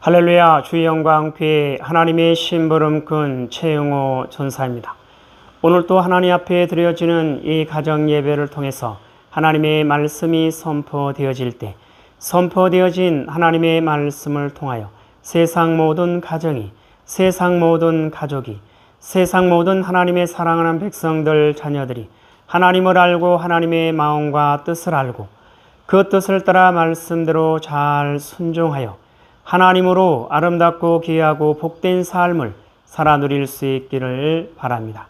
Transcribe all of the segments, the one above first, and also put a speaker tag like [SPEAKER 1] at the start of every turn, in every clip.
[SPEAKER 1] 할렐루야. 주의 영광 귀에 하나님의 심부름 큰 최영호 전사입니다. 오늘 또 하나님 앞에 드려지는 이 가정 예배를 통해서 하나님의 말씀이 선포되어질 때 선포되어진 하나님의 말씀을 통하여 세상 모든 가정이, 세상 모든 가족이, 세상 모든 하나님의 사랑하는 백성들 자녀들이 하나님을 알고 하나님의 마음과 뜻을 알고 그 뜻을 따라 말씀대로 잘 순종하여 하나님으로 아름답고 귀하고 복된 삶을 살아 누릴 수 있기를 바랍니다.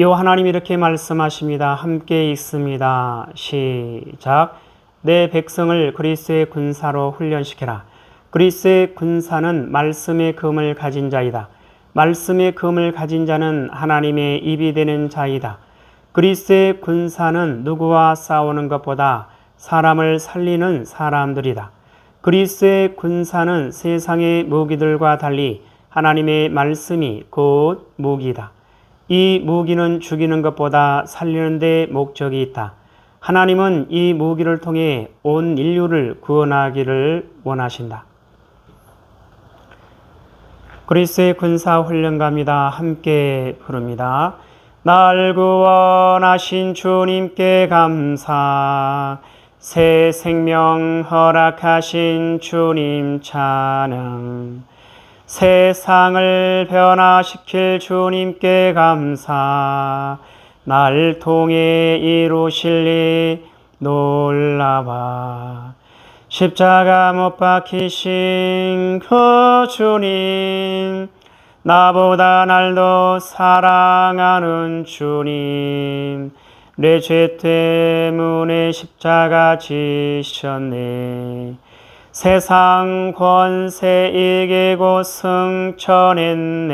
[SPEAKER 1] 요 하나님이 이렇게 말씀하십니다. 함께 읽습니다. 시작. 내 백성을 그리스도의 군사로 훈련시켜라. 그리스도의 군사는 말씀의 금을 가진 자이다. 말씀의 금을 가진 자는 하나님의 입이 되는 자이다. 그리스도의 군사는 누구와 싸우는 것보다 사람을 살리는 사람들이다. 그리스도의 군사는 세상의 무기들과 달리 하나님의 말씀이 곧 무기다. 이 무기는 죽이는 것보다 살리는 데 목적이 있다. 하나님은 이 무기를 통해 온 인류를 구원하기를 원하신다. 그리스도의 군사 훈련가입니다. 함께 부릅니다. 날 구원하신 주님께 감사, 새 생명 허락하신 주님 찬양, 세상을 변화시킬 주님께 감사, 날 통해 이루실 일 놀라와, 십자가 못 박히신 그 주님, 나보다 날 더 사랑하는 주님, 내 죄 때문에 십자가 지셨네. 세상 권세 이기고 승천했네.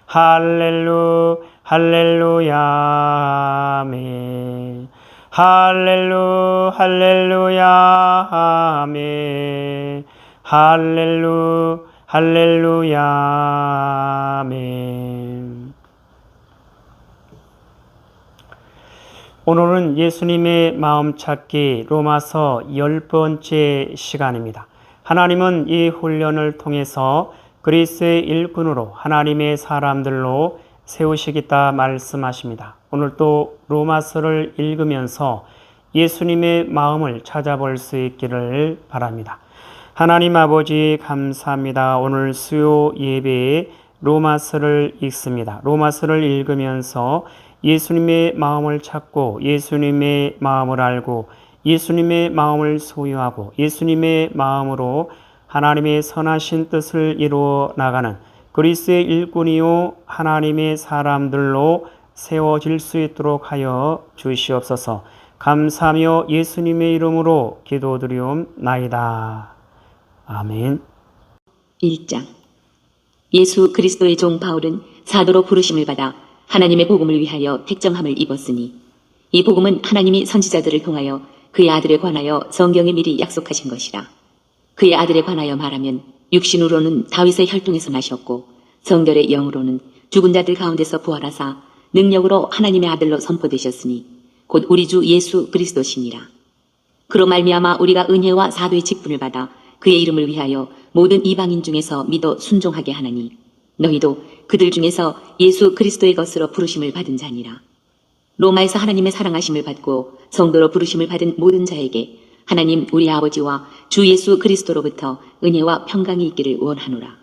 [SPEAKER 1] 할렐루야 아멘. 할렐루야 아멘. 할렐루야 아멘. 오늘은 예수님의 마음 찾기 로마서 10번째 시간입니다. 하나님은 이 훈련을 통해서 그리스도의 일꾼으로 하나님의 사람들로 세우시겠다 말씀하십니다. 오늘 또 로마서를 읽으면서 예수님의 마음을 찾아볼 수 있기를 바랍니다. 하나님 아버지 감사합니다. 오늘 수요 예배에 로마서를 읽습니다. 로마서를 읽으면서 예수님의 마음을 찾고 예수님의 마음을 알고 예수님의 마음을 소유하고 예수님의 마음으로 하나님의 선하신 뜻을 이루어 나가는 그리스도의 일꾼이요 하나님의 사람들로 세워질 수 있도록 하여 주시옵소서. 감사하며 예수님의 이름으로 기도드리옵나이다. 아멘.
[SPEAKER 2] 1장. 예수 그리스도의 종 바울은 사도로 부르심을 받아 하나님의 복음을 위하여 택정함을 입었으니 이 복음은 하나님이 선지자들을 통하여 그의 아들에 관하여 성경에 미리 약속하신 것이라. 그의 아들에 관하여 말하면 육신으로는 다윗의 혈통에서 나셨고 성결의 영으로는 죽은 자들 가운데서 부활하사 능력으로 하나님의 아들로 선포되셨으니 곧 우리 주 예수 그리스도시니라. 그로 말미암아 우리가 은혜와 사도의 직분을 받아 그의 이름을 위하여 모든 이방인 중에서 믿어 순종하게 하나니 너희도 그들 중에서 예수 그리스도의 것으로 부르심을 받은 자니라. 로마에서 하나님의 사랑하심을 받고 성도로 부르심을 받은 모든 자에게 하나님 우리 아버지와 주 예수 그리스도로부터 은혜와 평강이 있기를 원하노라.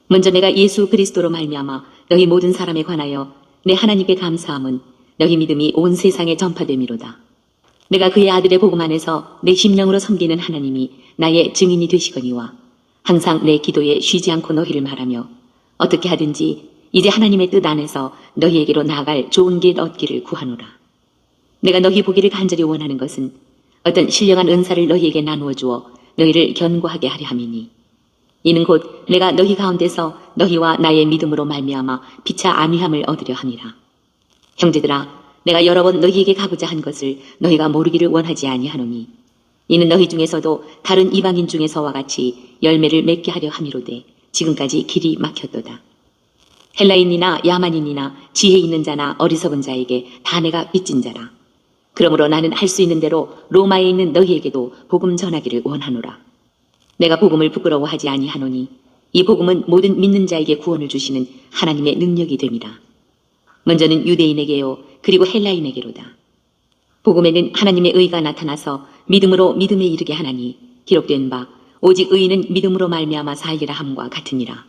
[SPEAKER 2] 먼저 내가 예수 그리스도로 말미암아 너희 모든 사람에 관하여 내 하나님께 감사함은 너희 믿음이 온 세상에 전파됨이로다. 내가 그의 아들의 복음 안에서 내 심령으로 섬기는 하나님이 나의 증인이 되시거니와 항상 내 기도에 쉬지 않고 너희를 말하며 어떻게 하든지 이제 하나님의 뜻 안에서 너희에게로 나아갈 좋은 길 얻기를 구하노라. 내가 너희 보기를 간절히 원하는 것은 어떤 신령한 은사를 너희에게 나누어 주어 너희를 견고하게 하려 함이니 이는 곧 내가 너희 가운데서 너희와 나의 믿음으로 말미암아 피차 안위함을 얻으려 함이라. 형제들아, 내가 여러 번 너희에게 가고자 한 것을 너희가 모르기를 원하지 아니하노니 이는 너희 중에서도 다른 이방인 중에서와 같이 열매를 맺게 하려 함이로되 지금까지 길이 막혔도다. 헬라인이나 야만인이나 지혜 있는 자나 어리석은 자에게 다 내가 빚진 자라. 그러므로 나는 할 수 있는 대로 로마에 있는 너희에게도 복음 전하기를 원하노라. 내가 복음을 부끄러워하지 아니하노니 이 복음은 모든 믿는 자에게 구원을 주시는 하나님의 능력이 됨이라. 먼저는 유대인에게요 그리고 헬라인에게로다. 복음에는 하나님의 의가 나타나서 믿음으로 믿음에 이르게 하나니 기록된 바 오직 의인은 믿음으로 말미암아 살리라 함과 같으니라.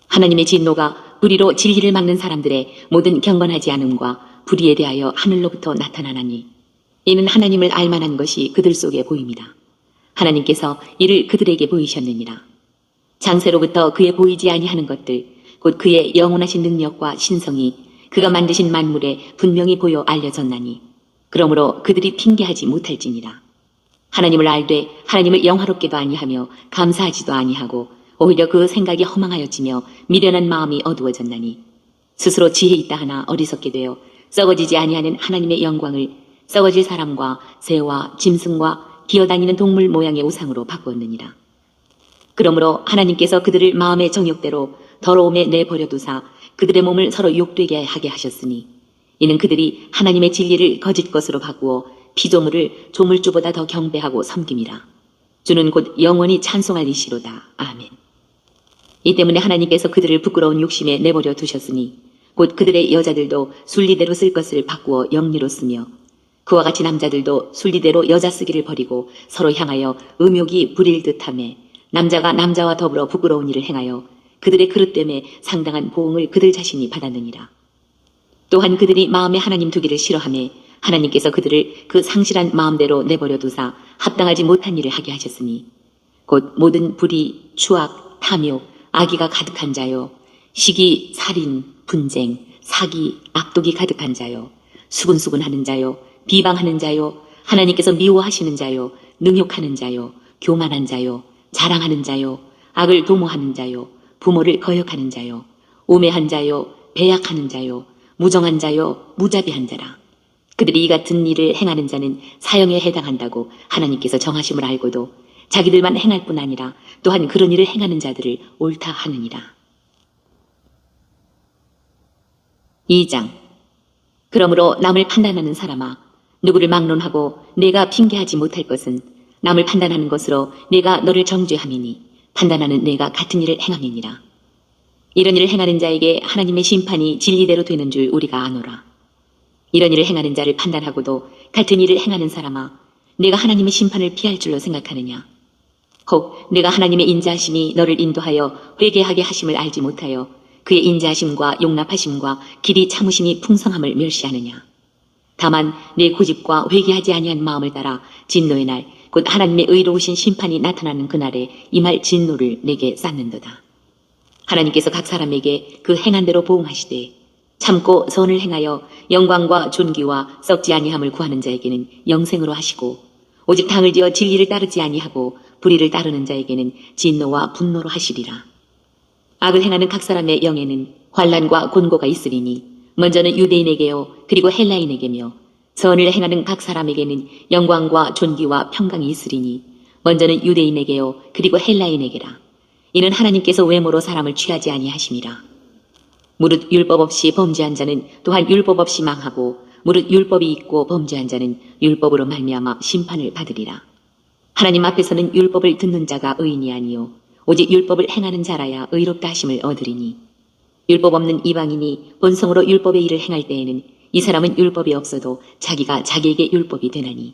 [SPEAKER 2] 하나님의 진노가 불의로 진리를 막는 사람들의 모든 경건하지 않음과 불의에 대하여 하늘로부터 나타나나니 이는 하나님을 알만한 것이 그들 속에 보입니다. 하나님께서 이를 그들에게 보이셨느니라. 장세로부터 그의 보이지 아니하는 것들 곧 그의 영원하신 능력과 신성이 그가 만드신 만물에 분명히 보여 알려졌나니 그러므로 그들이 핑계하지 못할지니라. 하나님을 알되 하나님을 영화롭게도 아니하며 감사하지도 아니하고 오히려 그 생각이 허망하여지며 미련한 마음이 어두워졌나니 스스로 지혜 있다 하나 어리석게 되어 썩어지지 아니하는 하나님의 영광을 썩어질 사람과 새와 짐승과 기어다니는 동물 모양의 우상으로 바꾸었느니라. 그러므로 하나님께서 그들을 마음의 정욕대로 더러움에 내버려 두사 그들의 몸을 서로 욕되게 하게 하셨으니 이는 그들이 하나님의 진리를 거짓 것으로 바꾸어 피조물을 조물주보다 더 경배하고 섬김이라. 주는 곧 영원히 찬송할 이시로다. 아멘. 이 때문에 하나님께서 그들을 부끄러운 욕심에 내버려 두셨으니 곧 그들의 여자들도 순리대로 쓸 것을 바꾸어 영리로 쓰며 그와 같이 남자들도 순리대로 여자 쓰기를 버리고 서로 향하여 음욕이 부릴 듯하며 남자가 남자와 더불어 부끄러운 일을 행하여 그들의 그릇됨에 상당한 보응을 그들 자신이 받았느니라. 또한 그들이 마음에 하나님 두기를 싫어하며 하나님께서 그들을 그 상실한 마음대로 내버려 두사 합당하지 못한 일을 하게 하셨으니 곧 모든 불의, 추악, 탐욕, 악의가 가득한 자요 시기, 살인, 분쟁, 사기, 악독이 가득한 자요 수군수군하는 자요 비방하는 자요 하나님께서 미워하시는 자요 능욕하는 자요 교만한 자요 자랑하는 자요 악을 도모하는 자요 부모를 거역하는 자요 우매한 자요 배약하는 자요 무정한 자요 무자비한 자라. 그들이 이 같은 일을 행하는 자는 사형에 해당한다고 하나님께서 정하심을 알고도 자기들만 행할 뿐 아니라 또한 그런 일을 행하는 자들을 옳다 하느니라. 2장. 그러므로 남을 판단하는 사람아 누구를 막론하고 내가 핑계하지 못할 것은 남을 판단하는 것으로 내가 너를 정죄함이니 판단하는 내가 같은 일을 행함이니라. 이런 일을 행하는 자에게 하나님의 심판이 진리대로 되는 줄 우리가 아노라. 이런 일을 행하는 자를 판단하고도 같은 일을 행하는 사람아 내가 하나님의 심판을 피할 줄로 생각하느냐. 혹 내가 하나님의 인자하심이 너를 인도하여 회개하게 하심을 알지 못하여 그의 인자하심과 용납하심과 길이 참으심이 풍성함을 멸시하느냐. 다만 내 고집과 회개하지 아니한 마음을 따라 진노의 날 곧 하나님의 의로우신 심판이 나타나는 그날에 임할 진노를 내게 쌓는도다. 하나님께서 각 사람에게 그 행한 대로 보응하시되 참고 선을 행하여 영광과 존귀와 썩지 아니함을 구하는 자에게는 영생으로 하시고 오직 당을 지어 진리를 따르지 아니하고 불의를 따르는 자에게는 진노와 분노로 하시리라. 악을 행하는 각 사람의 영에는 환난과 곤고가 있으리니 먼저는 유대인에게요 그리고 헬라인에게며 선을 행하는 각 사람에게는 영광과 존귀와 평강이 있으리니 먼저는 유대인에게요 그리고 헬라인에게라. 이는 하나님께서 외모로 사람을 취하지 아니하심이라. 무릇 율법 없이 범죄한 자는 또한 율법 없이 망하고 무릇 율법이 있고 범죄한 자는 율법으로 말미암아 심판을 받으리라. 하나님 앞에서는 율법을 듣는 자가 의인이 아니요 오직 율법을 행하는 자라야 의롭다 하심을 얻으리니 율법 없는 이방인이 본성으로 율법의 일을 행할 때에는 이 사람은 율법이 없어도 자기가 자기에게 율법이 되나니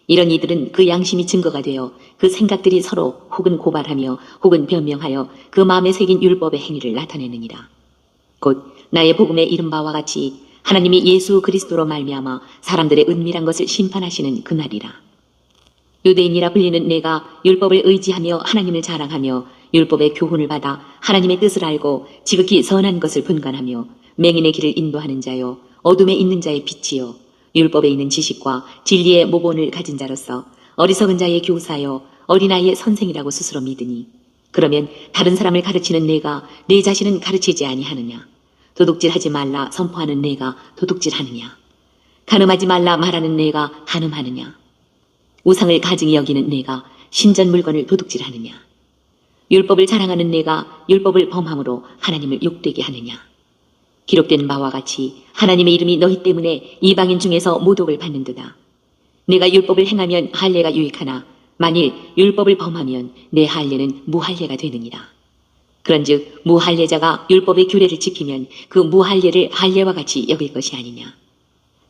[SPEAKER 2] 이런 이들은 그 양심이 증거가 되어 그 생각들이 서로 혹은 고발하며 혹은 변명하여 그 마음에 새긴 율법의 행위를 나타내느니라. 곧 나의 복음에 이른 바와 같이 하나님이 예수 그리스도로 말미암아 사람들의 은밀한 것을 심판하시는 그날이라. 유대인이라 불리는 내가 율법을 의지하며 하나님을 자랑하며 율법의 교훈을 받아 하나님의 뜻을 알고 지극히 선한 것을 분간하며 맹인의 길을 인도하는 자요 어둠에 있는 자의 빛이요 율법에 있는 지식과 진리의 모본을 가진 자로서 어리석은 자의 교사요 어린아이의 선생이라고 스스로 믿으니 그러면 다른 사람을 가르치는 내가 내 자신은 가르치지 아니하느냐. 도둑질하지 말라 선포하는 내가 도둑질하느냐. 간음하지 말라 말하는 내가 간음하느냐. 우상을 가증히 여기는 내가 신전 물건을 도둑질하느냐. 율법을 자랑하는 내가 율법을 범함으로 하나님을 욕되게 하느냐. 기록된 바와 같이 하나님의 이름이 너희 때문에 이방인 중에서 모독을 받는도다. 내가 율법을 행하면 할례가 유익하나 만일 율법을 범하면 내 할례는 무할례가 되느니라. 그런즉 무할례자가 율법의 규례를 지키면 그 무할례를 할례와 같이 여길 것이 아니냐.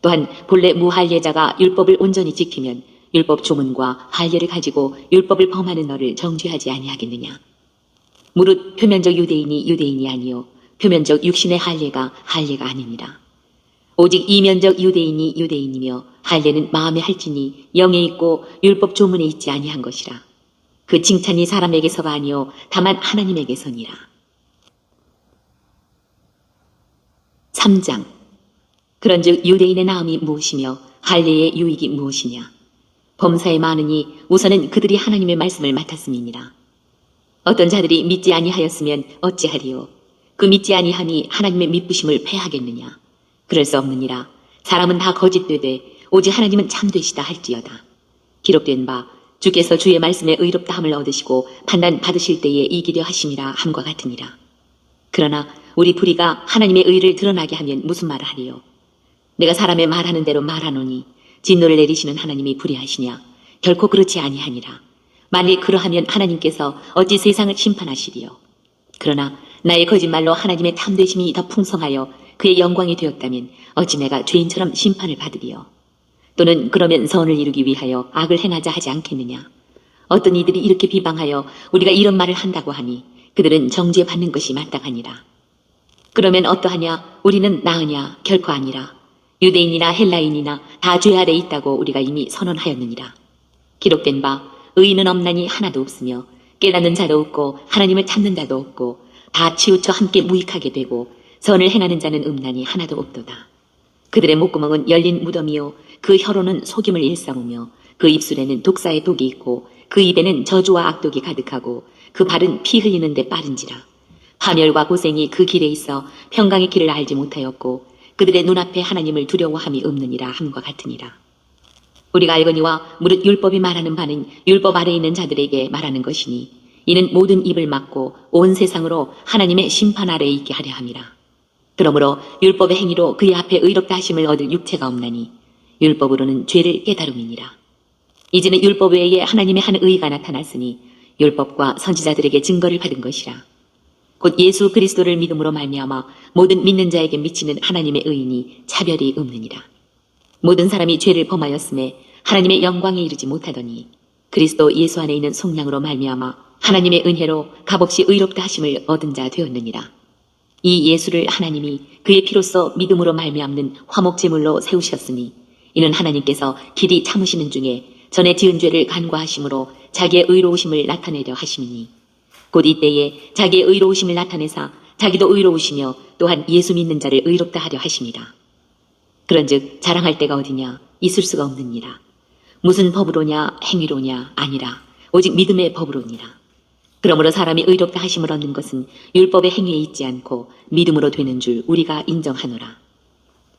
[SPEAKER 2] 또한 본래 무할례자가 율법을 온전히 지키면 율법 조문과 할례를 가지고 율법을 범하는 너를 정죄하지 아니하겠느냐. 무릇 표면적 유대인이 유대인이 아니요 표면적 육신의 할례가 할례가 아니니라. 오직 이면적 유대인이 유대인이며 할례는 마음에 할지니 영에 있고 율법 조문에 있지 아니한 것이라. 그 칭찬이 사람에게서가 아니요 다만 하나님에게서니라. 3장. 그런즉 유대인의 나음이 무엇이며 할례의 유익이 무엇이냐. 범사에 많으니 우선은 그들이 하나님의 말씀을 맡았음이니라. 어떤 자들이 믿지 아니하였으면 어찌하리요. 그 믿지 아니함이 하나님의 믿부심을 패하겠느냐. 그럴 수 없느니라. 사람은 다 거짓되되 오직 하나님은 참되시다 할지어다. 기록된 바 주께서 주의 말씀에 의롭다함을 얻으시고 판단 받으실 때에 이기려 하심이라 함과 같으니라. 그러나 우리 불의가 하나님의 의를 드러나게 하면 무슨 말을 하리요. 내가 사람의 말하는 대로 말하노니 진노를 내리시는 하나님이 불의하시냐. 결코 그렇지 아니하니라. 만일 그러하면 하나님께서 어찌 세상을 심판하시리요. 그러나 나의 거짓말로 하나님의 탐되심이 더 풍성하여 그의 영광이 되었다면 어찌 내가 죄인처럼 심판을 받으리요. 또는 그러면 선을 이루기 위하여 악을 행하자 하지 않겠느냐. 어떤 이들이 이렇게 비방하여 우리가 이런 말을 한다고 하니 그들은 정죄받는 것이 마땅하니라. 그러면 어떠하냐. 우리는 나으냐. 결코 아니라. 유대인이나 헬라인이나 다 죄 아래 있다고 우리가 이미 선언하였느니라. 기록된 바 의인은 없나니 하나도 없으며 깨닫는 자도 없고 하나님을 찾는 자도 없고 다 치우쳐 함께 무익하게 되고 선을 행하는 자는 없나니 하나도 없도다. 그들의 목구멍은 열린 무덤이요 그 혀로는 속임을 일삼으며 그 입술에는 독사의 독이 있고 그 입에는 저주와 악독이 가득하고 그 발은 피 흘리는 데 빠른지라. 파멸과 고생이 그 길에 있어 평강의 길을 알지 못하였고 그들의 눈앞에 하나님을 두려워함이 없느니라 함과 같으니라. 우리가 알거니와 무릇 율법이 말하는 바는 율법 아래에 있는 자들에게 말하는 것이니 이는 모든 입을 막고 온 세상으로 하나님의 심판 아래에 있게 하려 함이라. 그러므로 율법의 행위로 그의 앞에 의롭다 하심을 얻을 육체가 없나니 율법으로는 죄를 깨달음이니라. 이제는 율법 외에 하나님의 한 의가 나타났으니 율법과 선지자들에게 증거를 받은 것이라. 곧 예수 그리스도를 믿음으로 말미암아 모든 믿는 자에게 미치는 하나님의 의인이 차별이 없느니라. 모든 사람이 죄를 범하였음에 하나님의 영광에 이르지 못하더니 그리스도 예수 안에 있는 속량으로 말미암아 하나님의 은혜로 값없이 의롭다 하심을 얻은 자 되었느니라. 이 예수를 하나님이 그의 피로써 믿음으로 말미암는 화목제물로 세우셨으니 이는 하나님께서 길이 참으시는 중에 전에 지은 죄를 간과하심으로 자기의 의로우심을 나타내려 하심이니 곧 이때에 자기의 의로우심을 나타내사 자기도 의로우시며 또한 예수 믿는 자를 의롭다 하려 하심이라. 그런즉 자랑할 데가 어디냐. 있을 수가 없느니라. 무슨 법으로냐. 행위로냐. 아니라 오직 믿음의 법으로니라. 그러므로 사람이 의롭다 하심을 얻는 것은 율법의 행위에 있지 않고 믿음으로 되는 줄 우리가 인정하노라.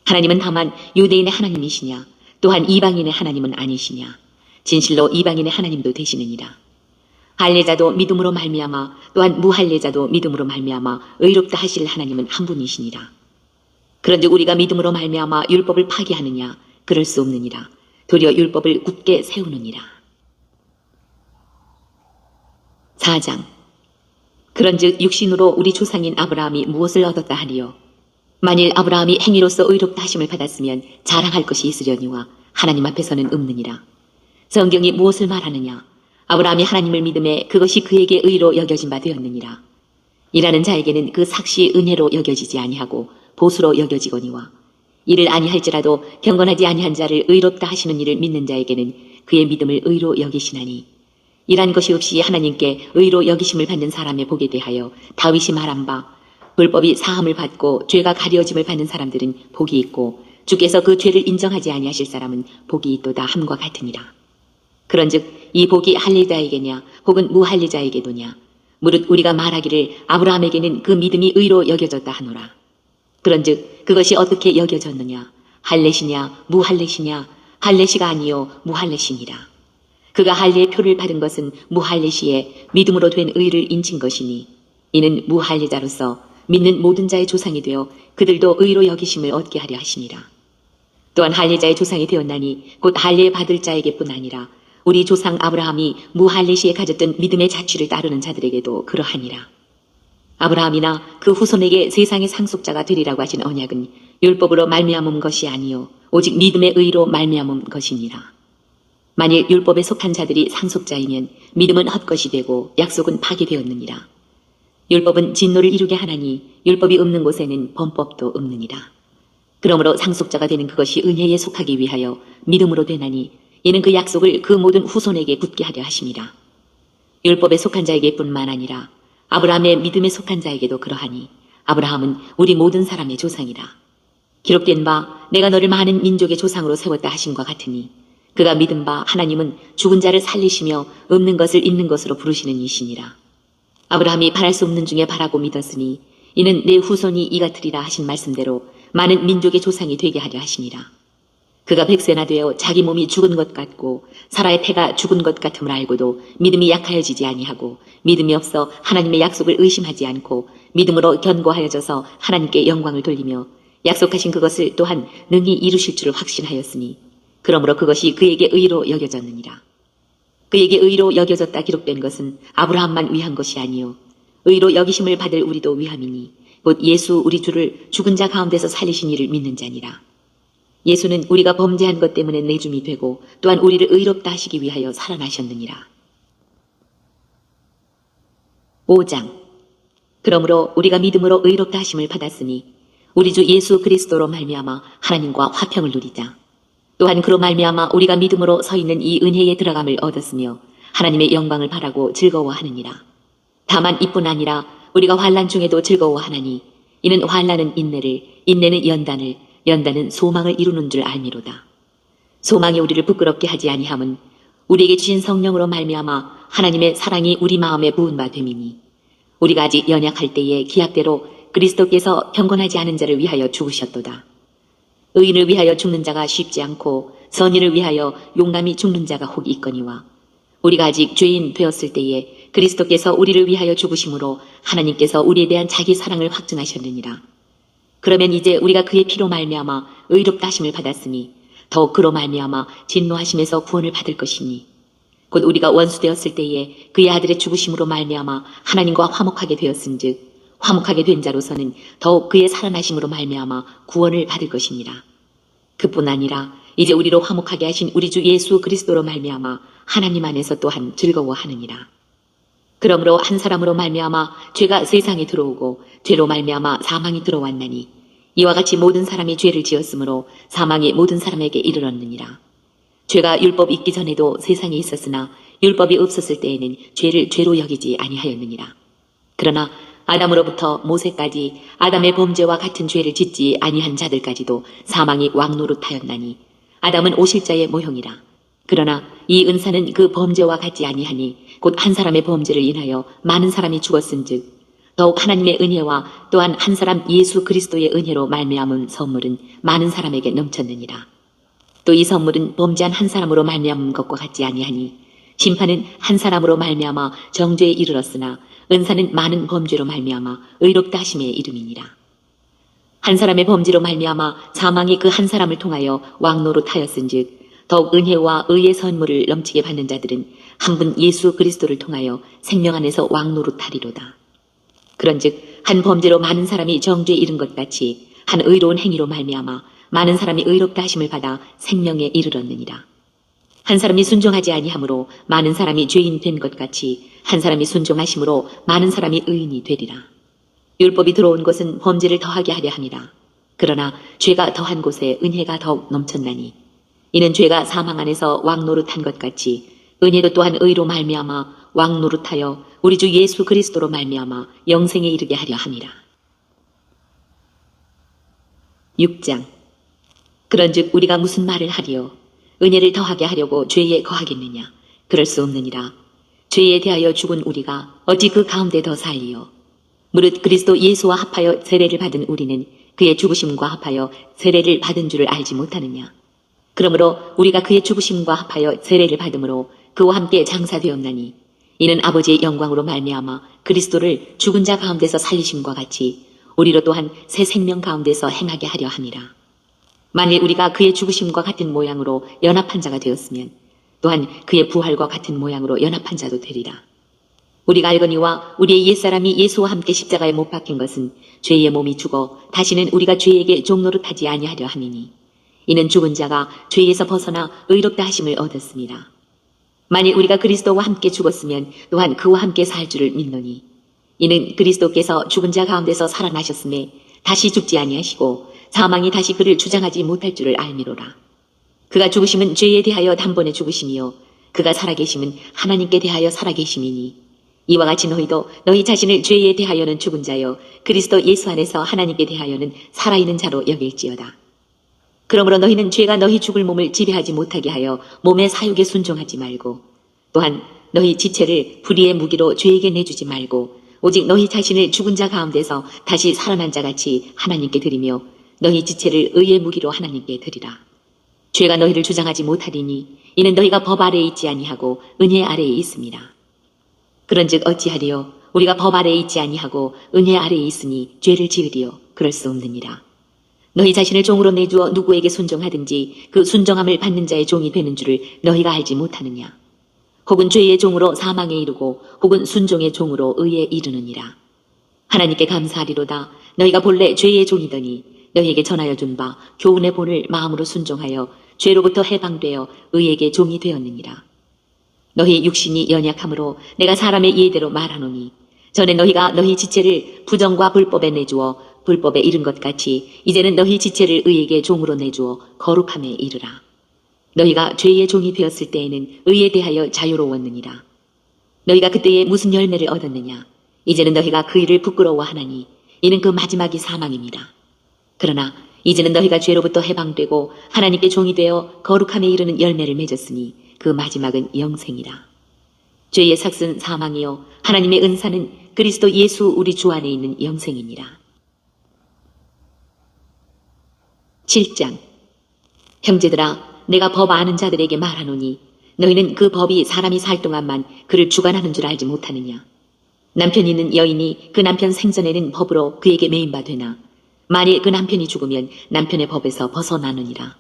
[SPEAKER 2] 하나님은 다만 유대인의 하나님이시냐. 또한 이방인의 하나님은 아니시냐. 진실로 이방인의 하나님도 되시느니라. 할례자도 믿음으로 말미암아 또한 무할례자도 믿음으로 말미암아 의롭다 하실 하나님은 한 분이시니라. 그런즉 우리가 믿음으로 말미암아 율법을 파기하느냐. 그럴 수 없느니라. 도리어 율법을 굳게 세우느니라. 4장. 그런즉 육신으로 우리 조상인 아브라함이 무엇을 얻었다 하리요. 만일 아브라함이 행위로서 의롭다 하심을 받았으면 자랑할 것이 있으려니와 하나님 앞에서는 없느니라. 성경이 무엇을 말하느냐. 아브라함이 하나님을 믿음에 그것이 그에게 의로 여겨진 바 되었느니라. 일하는 자에게는 그 삭시 은혜로 여겨지지 아니하고 보수로 여겨지거니와 이를 아니할지라도 경건하지 아니한 자를 의롭다 하시는 이를 믿는 자에게는 그의 믿음을 의로 여기시나니 일한 것이 없이 하나님께 의로 여기심을 받는 사람의 복에 대하여 다윗이 말한 바 불법이 사함을 받고 죄가 가려짐을 받는 사람들은 복이 있고 주께서 그 죄를 인정하지 아니하실 사람은 복이 있도다 함과 같으니라. 그런즉 이 복이 할례자에게냐 혹은 무할례자에게도냐. 무릇 우리가 말하기를 아브라함에게는 그 믿음이 의로 여겨졌다 하노라. 그런즉 그것이 어떻게 여겨졌느냐. 할례시냐 무할례시냐. 할례시가 아니요 무할례시니라. 그가 할례의 표를 받은 것은 무할례시에 믿음으로 된 의를 인친 것이니 이는 무할례자로서 믿는 모든 자의 조상이 되어 그들도 의로 여기심을 얻게 하려 하시니라. 또한 할례자의 조상이 되었나니 곧 할례 받을 자에게뿐 아니라 우리 조상 아브라함이 무할레시에 가졌던 믿음의 자취를 따르는 자들에게도 그러하니라. 아브라함이나 그 후손에게 세상의 상속자가 되리라고 하신 언약은 율법으로 말미암은 것이 아니요 오직 믿음의 의로 말미암은 것이니라. 만일 율법에 속한 자들이 상속자이면 믿음은 헛것이 되고 약속은 파기되었느니라. 율법은 진노를 이루게 하나니 율법이 없는 곳에는 범법도 없느니라. 그러므로 상속자가 되는 그것이 은혜에 속하기 위하여 믿음으로 되나니 이는 그 약속을 그 모든 후손에게 굳게 하려 하심이라. 율법에 속한 자에게뿐만 아니라 아브라함의 믿음에 속한 자에게도 그러하니 아브라함은 우리 모든 사람의 조상이라. 기록된 바 내가 너를 많은 민족의 조상으로 세웠다 하심과 같으니 그가 믿은 바 하나님은 죽은 자를 살리시며 없는 것을 있는 것으로 부르시는 이시니라. 아브라함이 바랄 수 없는 중에 바라고 믿었으니 이는 내 후손이 이 같으리라 하신 말씀대로 많은 민족의 조상이 되게 하려 하시니라. 그가 100세나 되어 자기 몸이 죽은 것 같고 사라의 태가 죽은 것 같음을 알고도 믿음이 약하여지지 아니하고 믿음이 없어 하나님의 약속을 의심하지 않고 믿음으로 견고하여져서 하나님께 영광을 돌리며 약속하신 그것을 또한 능히 이루실 줄을 확신하였으니 그러므로 그것이 그에게 의로 여겨졌느니라. 그에게 의로 여겨졌다 기록된 것은 아브라함만 위한 것이 아니요 의로 여기심을 받을 우리도 위함이니 곧 예수 우리 주를 죽은 자 가운데서 살리신 이를 믿는 자니라. 예수는 우리가 범죄한 것 때문에 내줌이 되고 또한 우리를 의롭다 하시기 위하여 살아나셨느니라. 5장. 그러므로 우리가 믿음으로 의롭다 하심을 받았으니 우리 주 예수 그리스도로 말미암아 하나님과 화평을 누리자. 또한 그로 말미암아 우리가 믿음으로 서 있는 이 은혜에 들어감을 얻었으며 하나님의 영광을 바라고 즐거워하느니라. 다만 이뿐 아니라 우리가 환난 중에도 즐거워하나니 이는 환난은 인내를, 인내는 연단을, 연단은 소망을 이루는 줄 알미로다. 소망이 우리를 부끄럽게 하지 아니함은 우리에게 주신 성령으로 말미암아 하나님의 사랑이 우리 마음에 부은 바 됨이니 우리가 아직 연약할 때에 기약대로 그리스도께서 경건하지 않은 자를 위하여 죽으셨도다. 의인을 위하여 죽는 자가 쉽지 않고 선인을 위하여 용감히 죽는 자가 혹 있거니와 우리가 아직 죄인 되었을 때에 그리스도께서 우리를 위하여 죽으심으로 하나님께서 우리에 대한 자기 사랑을 확증하셨느니라. 그러면 이제 우리가 그의 피로 말미암아 의롭다 하심을 받았으니 더욱 그로 말미암아 진노하심에서 구원을 받을 것이니 곧 우리가 원수 되었을 때에 그의 아들의 죽으심으로 말미암아 하나님과 화목하게 되었은즉 화목하게 된 자로서는 더욱 그의 살아나심으로 말미암아 구원을 받을 것이니라. 그뿐 아니라 이제 우리로 화목하게 하신 우리 주 예수 그리스도로 말미암아 하나님 안에서 또한 즐거워하느니라. 그러므로 한 사람으로 말미암아 죄가 세상에 들어오고 죄로 말미암아 사망이 들어왔나니 이와 같이 모든 사람이 죄를 지었으므로 사망이 모든 사람에게 이르렀느니라. 죄가 율법 있기 전에도 세상에 있었으나 율법이 없었을 때에는 죄를 죄로 여기지 아니하였느니라. 그러나 아담으로부터 모세까지 아담의 범죄와 같은 죄를 짓지 아니한 자들까지도 사망이 왕노릇하였나니 아담은 오실자의 모형이라. 그러나 이 은사는 그 범죄와 같지 아니하니 곧 한 사람의 범죄를 인하여 많은 사람이 죽었은즉 더욱 하나님의 은혜와 또한 한 사람 예수 그리스도의 은혜로 말미암은 선물은 많은 사람에게 넘쳤느니라. 또 이 선물은 범죄한 한 사람으로 말미암은 것과 같지 아니하니 심판은 한 사람으로 말미암아 정죄에 이르렀으나 은사는 많은 범죄로 말미암아 의롭다 하심의 이름이니라. 한 사람의 범죄로 말미암아 사망이 그 한 사람을 통하여 왕노릇하였은즉 더욱 은혜와 의의 선물을 넘치게 받는 자들은 한 분 예수 그리스도를 통하여 생명 안에서 왕노릇하리로다. 그런즉 한 범죄로 많은 사람이 정죄에 이른 것 같이 한 의로운 행위로 말미암아 많은 사람이 의롭다 하심을 받아 생명에 이르렀느니라. 한 사람이 순종하지 아니하므로 많은 사람이 죄인 된 것 같이 한 사람이 순종하심으로 많은 사람이 의인이 되리라. 율법이 들어온 것은 범죄를 더하게 하려 함이라. 그러나 죄가 더한 곳에 은혜가 더욱 넘쳤나니 이는 죄가 사망 안에서 왕노릇한 것 같이 은혜도 또한 의로 말미암아 왕노릇하여 우리 주 예수 그리스도로 말미암아 영생에 이르게 하려 함이라. 6장. 그런즉 우리가 무슨 말을 하리요? 은혜를 더하게 하려고 죄에 거하겠느냐? 그럴 수 없느니라. 죄에 대하여 죽은 우리가 어찌 그 가운데 더 살리요? 무릇 그리스도 예수와 합하여 세례를 받은 우리는 그의 죽으심과 합하여 세례를 받은 줄을 알지 못하느냐? 그러므로 우리가 그의 죽으심과 합하여 세례를 받음으로 그와 함께 장사되었나니 이는 아버지의 영광으로 말미암아 그리스도를 죽은 자 가운데서 살리심과 같이 우리로 또한 새 생명 가운데서 행하게 하려 함이라. 만일 우리가 그의 죽으심과 같은 모양으로 연합한 자가 되었으면 또한 그의 부활과 같은 모양으로 연합한 자도 되리라. 우리가 알거니와 우리의 옛사람이 예수와 함께 십자가에 못 박힌 것은 죄의 몸이 죽어 다시는 우리가 죄에게 종노릇하지 아니하려 함이니 이는 죽은 자가 죄에서 벗어나 의롭다 하심을 얻었습니다. 만일 우리가 그리스도와 함께 죽었으면 또한 그와 함께 살 줄을 믿노니 이는 그리스도께서 죽은 자 가운데서 살아나셨음에 다시 죽지 아니하시고 사망이 다시 그를 주장하지 못할 줄을 알미로라. 그가 죽으심은 죄에 대하여 단번에 죽으심이요 그가 살아계심은 하나님께 대하여 살아계심이니 이와 같이 너희도 너희 자신을 죄에 대하여는 죽은 자요 그리스도 예수 안에서 하나님께 대하여는 살아있는 자로 여길지어다. 그러므로 너희는 죄가 너희 죽을 몸을 지배하지 못하게 하여 몸의 사욕에 순종하지 말고 또한 너희 지체를 불의의 무기로 죄에게 내주지 말고 오직 너희 자신을 죽은 자 가운데서 다시 살아난 자같이 하나님께 드리며 너희 지체를 의의 무기로 하나님께 드리라. 죄가 너희를 주장하지 못하리니 이는 너희가 법 아래에 있지 아니하고 은혜 아래에 있습니다. 그런즉 어찌하리요 우리가 법 아래에 있지 아니하고 은혜 아래에 있으니 죄를 지으리요 그럴 수 없느니라. 너희 자신을 종으로 내주어 누구에게 순종하든지 그 순종함을 받는 자의 종이 되는 줄을 너희가 알지 못하느냐. 혹은 죄의 종으로 사망에 이르고 혹은 순종의 종으로 의에 이르느니라. 하나님께 감사하리로다. 너희가 본래 죄의 종이더니 너희에게 전하여 준 바 교훈의 본을 마음으로 순종하여 죄로부터 해방되어 의에게 종이 되었느니라. 너희 육신이 연약함으로 내가 사람의 이해대로 말하노니 전에 너희가 너희 지체를 부정과 불법에 내주어 불법에 이른 것 같이 이제는 너희 지체를 의에게 종으로 내주어 거룩함에 이르라. 너희가 죄의 종이 되었을 때에는 의에 대하여 자유로웠느니라. 너희가 그때에 무슨 열매를 얻었느냐. 이제는 너희가 그 일을 부끄러워하나니 이는 그 마지막이 사망입니다. 그러나 이제는 너희가 죄로부터 해방되고 하나님께 종이 되어 거룩함에 이르는 열매를 맺었으니 그 마지막은 영생이라. 죄의 삭은 사망이요 하나님의 은사는 그리스도 예수 우리 주 안에 있는 영생이니라. 7장. 형제들아 내가 법 아는 자들에게 말하노니 너희는 그 법이 사람이 살 동안만 그를 주관하는 줄 알지 못하느냐. 남편 있는 여인이 그 남편 생전에는 법으로 그에게 매인 바 되나 만일 그 남편이 죽으면 남편의 법에서 벗어나느니라.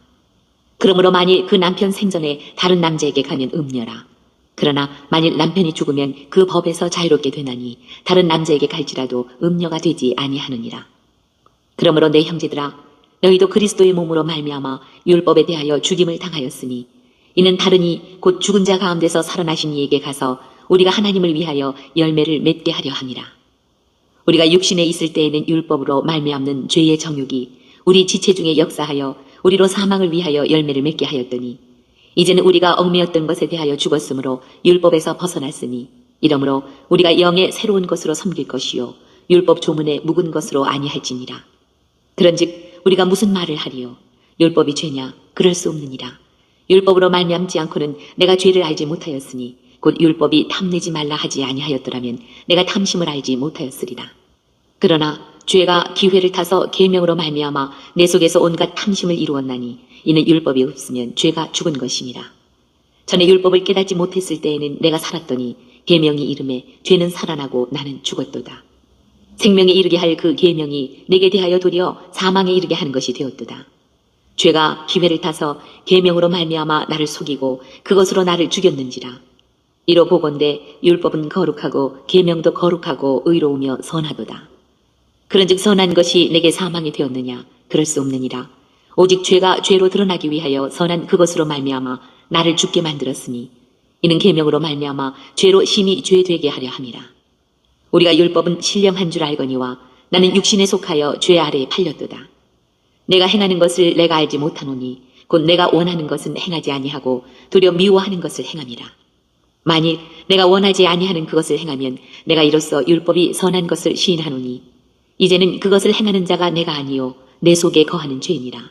[SPEAKER 2] 그러므로 만일 그 남편 생전에 다른 남자에게 가면 음녀라. 그러나 만일 남편이 죽으면 그 법에서 자유롭게 되나니 다른 남자에게 갈지라도 음녀가 되지 아니하느니라. 그러므로 내 형제들아 너희도 그리스도의 몸으로 말미암아 율법에 대하여 죽임을 당하였으니 이는 다르니 곧 죽은 자 가운데서 살아나신 이에게 가서 우리가 하나님을 위하여 열매를 맺게 하려 함이라. 우리가 육신에 있을 때에는 율법으로 말미암는 죄의 정욕이 우리 지체 중에 역사하여 우리로 사망을 위하여 열매를 맺게 하였더니 이제는 우리가 얽매였던 것에 대하여 죽었으므로 율법에서 벗어났으니 이러므로 우리가 영의 새로운 것으로 섬길 것이요 율법 조문에 묵은 것으로 아니할지니라. 그런즉 우리가 무슨 말을 하리요? 율법이 죄냐? 그럴 수 없느니라. 율법으로 말미암지 않고는 내가 죄를 알지 못하였으니 곧 율법이 탐내지 말라 하지 아니하였더라면 내가 탐심을 알지 못하였으리라. 그러나 죄가 기회를 타서 계명으로 말미암아 내 속에서 온갖 탐심을 이루었나니 이는 율법이 없으면 죄가 죽은 것이니라. 전에 율법을 깨닫지 못했을 때에는 내가 살았더니 계명이 이름에 죄는 살아나고 나는 죽었도다. 생명에 이르게 할 그 계명이 내게 대하여 도리어 사망에 이르게 하는 것이 되었도다. 죄가 기회를 타서 계명으로 말미암아 나를 속이고 그것으로 나를 죽였는지라. 이로 보건대 율법은 거룩하고 계명도 거룩하고 의로우며 선하도다. 그런즉 선한 것이 내게 사망이 되었느냐? 그럴 수 없느니라. 오직 죄가 죄로 드러나기 위하여 선한 그것으로 말미암아 나를 죽게 만들었으니 이는 계명으로 말미암아 죄로 심히 죄되게 하려 함이라. 우리가 율법은 신령한 줄 알거니와 나는 육신에 속하여 죄 아래에 팔렸도다. 내가 행하는 것을 내가 알지 못하노니 곧 내가 원하는 것은 행하지 아니하고 도리어 미워하는 것을 행함이라. 만일 내가 원하지 아니하는 그것을 행하면 내가 이로써 율법이 선한 것을 시인하노니 이제는 그것을 행하는 자가 내가 아니요 내 속에 거하는 죄니라.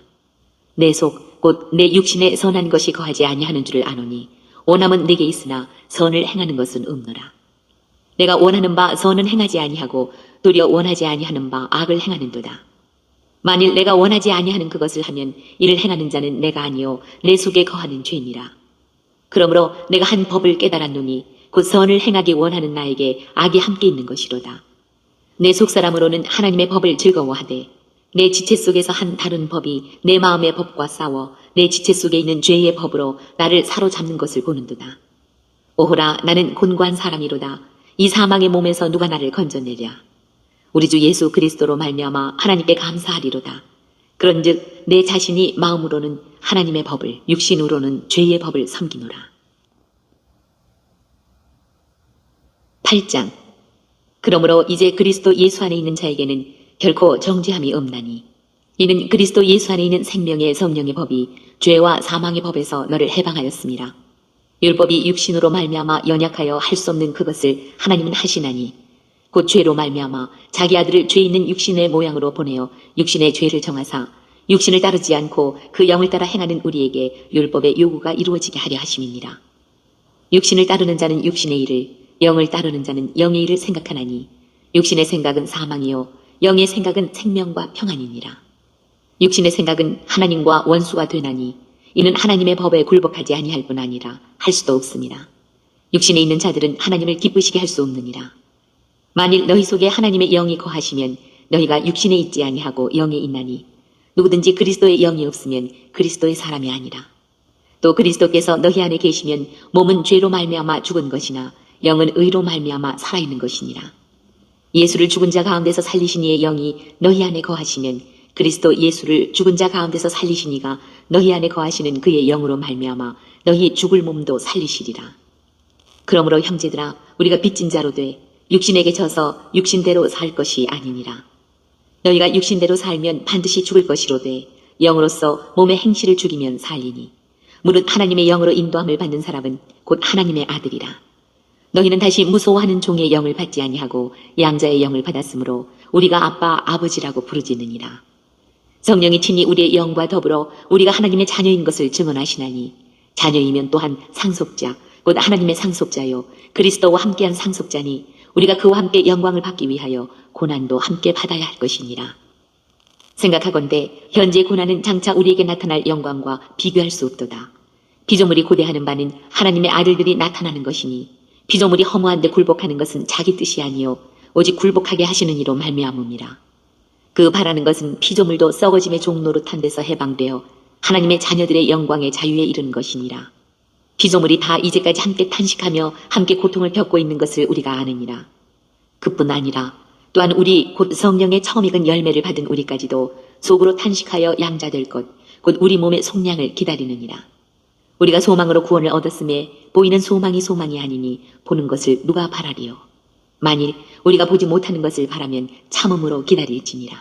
[SPEAKER 2] 내 속 곧 내 육신에 선한 것이 거하지 아니하는 줄을 아노니 원함은 내게 있으나 선을 행하는 것은 없노라. 내가 원하는 바 선은 행하지 아니하고 도리어 원하지 아니하는 바 악을 행하는도다. 만일 내가 원하지 아니하는 그것을 하면 이를 행하는 자는 내가 아니요 내 속에 거하는 죄니라. 그러므로 내가 한 법을 깨달았노니 곧 선을 행하기 원하는 나에게 악이 함께 있는 것이로다. 내 속사람으로는 하나님의 법을 즐거워하되 내 지체 속에서 한 다른 법이 내 마음의 법과 싸워 내 지체 속에 있는 죄의 법으로 나를 사로잡는 것을 보는도다. 오호라, 나는 곤고한 사람이로다. 이 사망의 몸에서 누가 나를 건져내랴. 우리 주 예수 그리스도로 말미암아 하나님께 감사하리로다. 그런즉 내 자신이 마음으로는 하나님의 법을, 육신으로는 죄의 법을 섬기노라. 8장. 그러므로 이제 그리스도 예수 안에 있는 자에게는 결코 정죄함이 없나니, 이는 그리스도 예수 안에 있는 생명의 성령의 법이 죄와 사망의 법에서 너를 해방하였습니다. 율법이 육신으로 말미암아 연약하여 할 수 없는 그것을 하나님은 하시나니, 곧 죄로 말미암아 자기 아들을 죄 있는 육신의 모양으로 보내어 육신의 죄를 정하사 육신을 따르지 않고 그 영을 따라 행하는 우리에게 율법의 요구가 이루어지게 하려 하심이니라. 육신을 따르는 자는 육신의 일을, 영을 따르는 자는 영의 일을 생각하나니, 육신의 생각은 사망이요 영의 생각은 생명과 평안이니라. 육신의 생각은 하나님과 원수가 되나니, 이는 하나님의 법에 굴복하지 아니할 뿐 아니라 할 수도 없습니다. 육신에 있는 자들은 하나님을 기쁘시게 할 수 없느니라. 만일 너희 속에 하나님의 영이 거하시면 너희가 육신에 있지 아니하고 영에 있나니, 누구든지 그리스도의 영이 없으면 그리스도의 사람이 아니라. 또 그리스도께서 너희 안에 계시면 몸은 죄로 말미암아 죽은 것이나 영은 의로 말미암아 살아있는 것이니라. 예수를 죽은 자 가운데서 살리신 이의 영이 너희 안에 거하시면 그리스도 예수를 죽은 자 가운데서 살리신 이가 너희 안에 거하시는 그의 영으로 말미암아 너희 죽을 몸도 살리시리라. 그러므로 형제들아, 우리가 빚진 자로 돼 육신에게 져서 육신대로 살 것이 아니니라. 너희가 육신대로 살면 반드시 죽을 것이로되 영으로서 몸의 행실을 죽이면 살리니, 무릇 하나님의 영으로 인도함을 받는 사람은 곧 하나님의 아들이라. 너희는 다시 무서워하는 종의 영을 받지 아니하고 양자의 영을 받았으므로 우리가 아빠 아버지라고 부르짖느니라. 성령이 친히 우리의 영과 더불어 우리가 하나님의 자녀인 것을 증언하시나니, 자녀이면 또한 상속자 곧 하나님의 상속자요 그리스도와 함께한 상속자니, 우리가 그와 함께 영광을 받기 위하여 고난도 함께 받아야 할 것이니라. 생각하건대 현재 고난은 장차 우리에게 나타날 영광과 비교할 수 없도다. 피조물이 고대하는 바는 하나님의 아들들이 나타나는 것이니, 피조물이 허무한데 굴복하는 것은 자기 뜻이 아니요 오직 굴복하게 하시는 이로 말미암음이라. 그 바라는 것은 피조물도 썩어짐의 종노릇한 데서 해방되어 하나님의 자녀들의 영광의 자유에 이르는 것이니라. 피조물이 다 이제까지 함께 탄식하며 함께 고통을 겪고 있는 것을 우리가 아느니라. 그뿐 아니라 또한 우리 곧 성령의 처음 익은 열매를 받은 우리까지도 속으로 탄식하여 양자될 것, 곧 우리 몸의 속량을 기다리느니라. 우리가 소망으로 구원을 얻었음에 보이는 소망이 소망이 아니니 보는 것을 누가 바라리요. 만일 우리가 보지 못하는 것을 바라면 참음으로 기다릴지니라.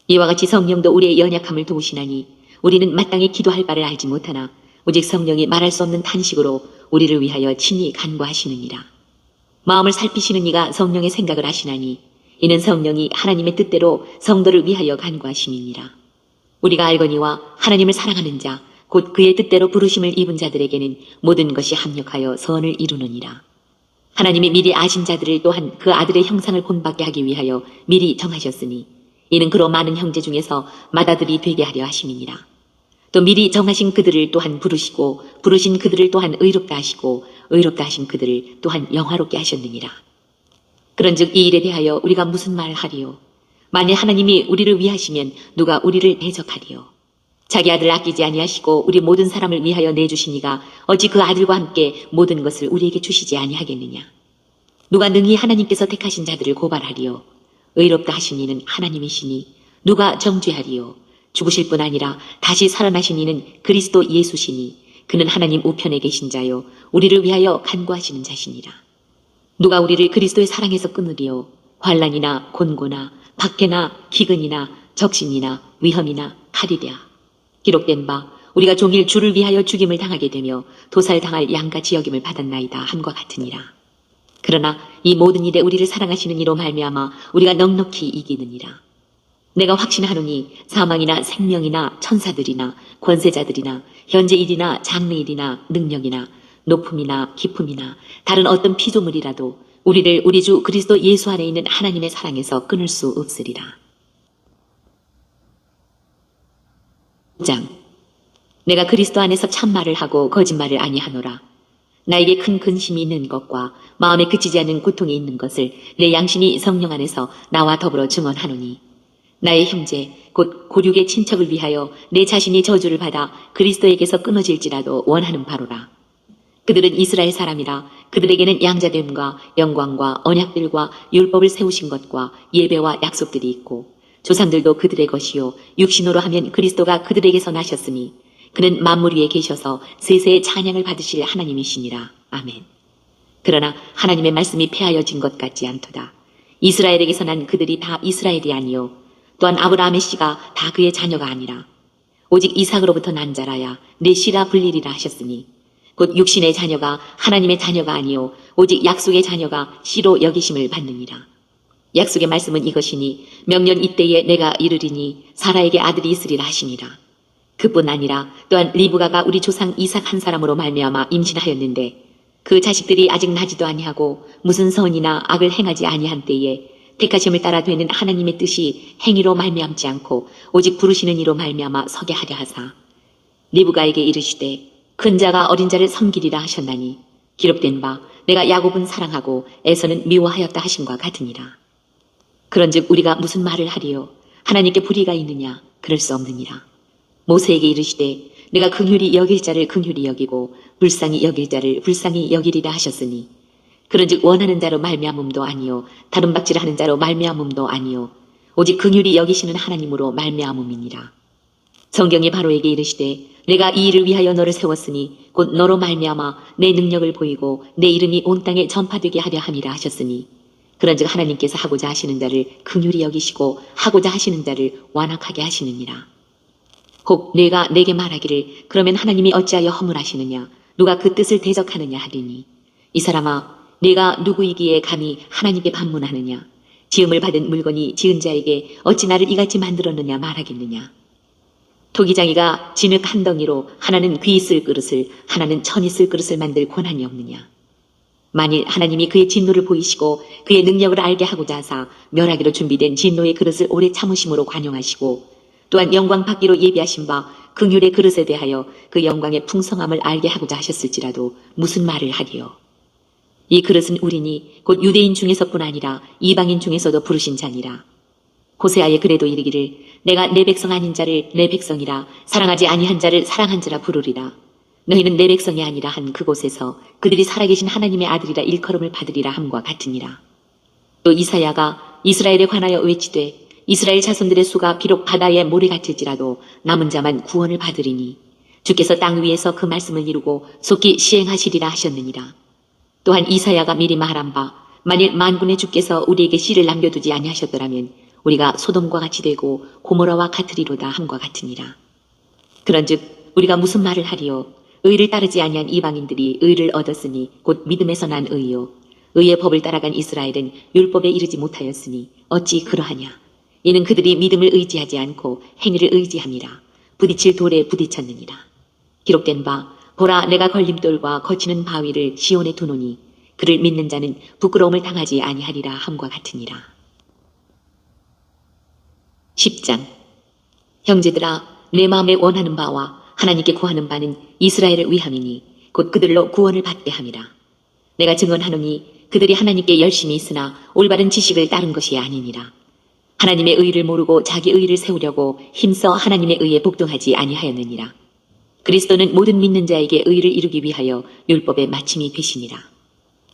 [SPEAKER 2] 이와 같이 성령도 우리의 연약함을 도우시나니, 우리는 마땅히 기도할 바를 알지 못하나 오직 성령이 말할 수 없는 탄식으로 우리를 위하여 친히 간구하시느니라. 마음을 살피시는 이가 성령의 생각을 하시나니, 이는 성령이 하나님의 뜻대로 성도를 위하여 간구하심이니라. 우리가 알거니와 하나님을 사랑하는 자 곧 그의 뜻대로 부르심을 입은 자들에게는 모든 것이 합력하여 선을 이루느니라. 하나님이 미리 아신 자들을 또한 그 아들의 형상을 본받게 하기 위하여 미리 정하셨으니, 이는 그로 많은 형제 중에서 맏아들이 되게 하려 하심이니라. 또 미리 정하신 그들을 또한 부르시고 부르신 그들을 또한 의롭다 하시고 의롭다 하신 그들을 또한 영화롭게 하셨느니라. 그런즉 이 일에 대하여 우리가 무슨 말을 하리요? 만일 하나님이 우리를 위하시면 누가 우리를 대적하리요? 자기 아들을 아끼지 아니하시고 우리 모든 사람을 위하여 내주시니가 어찌 그 아들과 함께 모든 것을 우리에게 주시지 아니하겠느냐? 누가 능히 하나님께서 택하신 자들을 고발하리요? 의롭다 하신 이는 하나님이시니 누가 정죄하리요? 죽으실 뿐 아니라 다시 살아나신 이는 그리스도 예수시니 그는 하나님 우편에 계신 자요 우리를 위하여 간구하시는 자시니라. 누가 우리를 그리스도의 사랑에서 끊으리요? 환난이나 곤고나 박해나 기근이나 적신이나 위험이나 칼이랴. 기록된 바 우리가 종일 주를 위하여 죽임을 당하게 되며 도살당할 양같이 여김을 받았나이다 함과 같으니라. 그러나 이 모든 일에 우리를 사랑하시는 이로 말미암아 우리가 넉넉히 이기느니라. 내가 확신하노니 사망이나 생명이나 천사들이나 권세자들이나 현재 일이나 장래 일이나 능력이나 높음이나 깊음이나 다른 어떤 피조물이라도 우리를 우리 주 그리스도 예수 안에 있는 하나님의 사랑에서 끊을 수 없으리라. 5장. 내가 그리스도 안에서 참말을 하고 거짓말을 아니하노라. 나에게 큰 근심이 있는 것과 마음에 그치지 않는 고통이 있는 것을 내 양심이 성령 안에서 나와 더불어 증언하노니, 나의 형제 곧 고륙의 친척을 위하여 내 자신이 저주를 받아 그리스도에게서 끊어질지라도 원하는 바로라. 그들은 이스라엘 사람이라 그들에게는 양자됨과 영광과 언약들과 율법을 세우신 것과 예배와 약속들이 있고 조상들도 그들의 것이요 육신으로 하면 그리스도가 그들에게서 나셨으니 그는 만물 위에 계셔서 세세의 찬양을 받으실 하나님이시니라. 아멘. 그러나 하나님의 말씀이 폐하여진 것 같지 않도다. 이스라엘에게서 난 그들이 다 이스라엘이 아니요 또한 아브라함의 씨가 다 그의 자녀가 아니라 오직 이삭으로부터 난 자라야 내 씨라 불리리라 하셨으니 곧 육신의 자녀가 하나님의 자녀가 아니요 오직 약속의 자녀가 씨로 여기심을 받느니라. 약속의 말씀은 이것이니 명년 이때에 내가 이르리니 사라에게 아들이 있으리라 하시니라. 그뿐 아니라 또한 리브가가 우리 조상 이삭 한 사람으로 말미암아 임신하였는데 그 자식들이 아직 나지도 아니하고 무슨 선이나 악을 행하지 아니한 때에 택하심을 따라 되는 하나님의 뜻이 행위로 말미암지 않고 오직 부르시는 이로 말미암아 서게 하려 하사 리브가에게 이르시되 큰 자가 어린 자를 섬기리라 하셨나니 기록된 바 내가 야곱은 사랑하고 에서는 미워하였다 하심과 같으니라. 그런즉 우리가 무슨 말을 하리요 하나님께 불의가 있느냐 그럴 수 없느니라. 모세에게 이르시되 내가 긍휼히 여길 자를 긍휼히 여기고 불쌍히 여길 자를 불쌍히 여기리라 하셨으니 그런즉 원하는 자로 말미암음도 아니요 다른 박질하는 자로 말미암음도 아니요 오직 긍휼히 여기시는 하나님으로 말미암음이니라. 성경이 바로에게 이르시되 내가 이 일을 위하여 너를 세웠으니 곧 너로 말미암아 내 능력을 보이고 내 이름이 온 땅에 전파되게 하려 함이라 하셨으니 그런즉 하나님께서 하고자 하시는 자를 긍휼히 여기시고 하고자 하시는 자를 완악하게 하시느니라. 혹 내가 내게 말하기를 그러면 하나님이 어찌하여 허물하시느냐 누가 그 뜻을 대적하느냐 하리니 이 사람아 내가 누구이기에 감히 하나님께 반문하느냐 지음을 받은 물건이 지은 자에게 어찌 나를 이같이 만들었느냐 말하겠느냐. 토기장이가 진흙 한 덩이로 하나는 귀 있을 그릇을 하나는 천 있을 그릇을 만들 권한이 없느냐. 만일 하나님이 그의 진노를 보이시고 그의 능력을 알게 하고자 하사 멸하기로 준비된 진노의 그릇을 오래 참으심으로 관용하시고 또한 영광 받기로 예비하신 바 긍휼의 그릇에 대하여 그 영광의 풍성함을 알게 하고자 하셨을지라도 무슨 말을 하리요. 이 그릇은 우리니 곧 유대인 중에서뿐 아니라 이방인 중에서도 부르신 자니라. 호세아에 그래도 이르기를 내가 내 백성 아닌 자를 내 백성이라 사랑하지 아니한 자를 사랑한 자라 부르리라. 너희는 내 백성이 아니라 한 그곳에서 그들이 살아계신 하나님의 아들이라 일컬음을 받으리라 함과 같으니라. 또 이사야가 이스라엘에 관하여 외치되 이스라엘 자손들의 수가 비록 바다에 모래 같을지라도 남은 자만 구원을 받으리니 주께서 땅 위에서 그 말씀을 이루고 속히 시행하시리라 하셨느니라. 또한 이사야가 미리 말한 바 만일 만군의 주께서 우리에게 씨를 남겨두지 아니하셨더라면 우리가 소돔과 같이 되고 고모라와 같으리로다 함과 같으니라. 그런즉 우리가 무슨 말을 하리요 의를 따르지 아니한 이방인들이 의를 얻었으니 곧 믿음에서 난 의요 의의 법을 따라간 이스라엘은 율법에 이르지 못하였으니 어찌 그러하냐. 이는 그들이 믿음을 의지하지 않고 행위를 의지함이라. 부딪힐 돌에 부딪혔느니라. 기록된 바 보라 내가 걸림돌과 거치는 바위를 시온에 두노니 그를 믿는 자는 부끄러움을 당하지 아니하리라 함과 같으니라. 10장. 형제들아 내 마음에 원하는 바와 하나님께 구하는 바는 이스라엘을 위함이니 곧 그들로 구원을 받게 함이라. 내가 증언하노니 그들이 하나님께 열심히 있으나 올바른 지식을 따른 것이 아니니라. 하나님의 의를 모르고 자기 의를 세우려고 힘써 하나님의 의에 복종하지 아니하였느니라. 그리스도는 모든 믿는 자에게 의를 이루기 위하여 율법의 마침이 되시니라.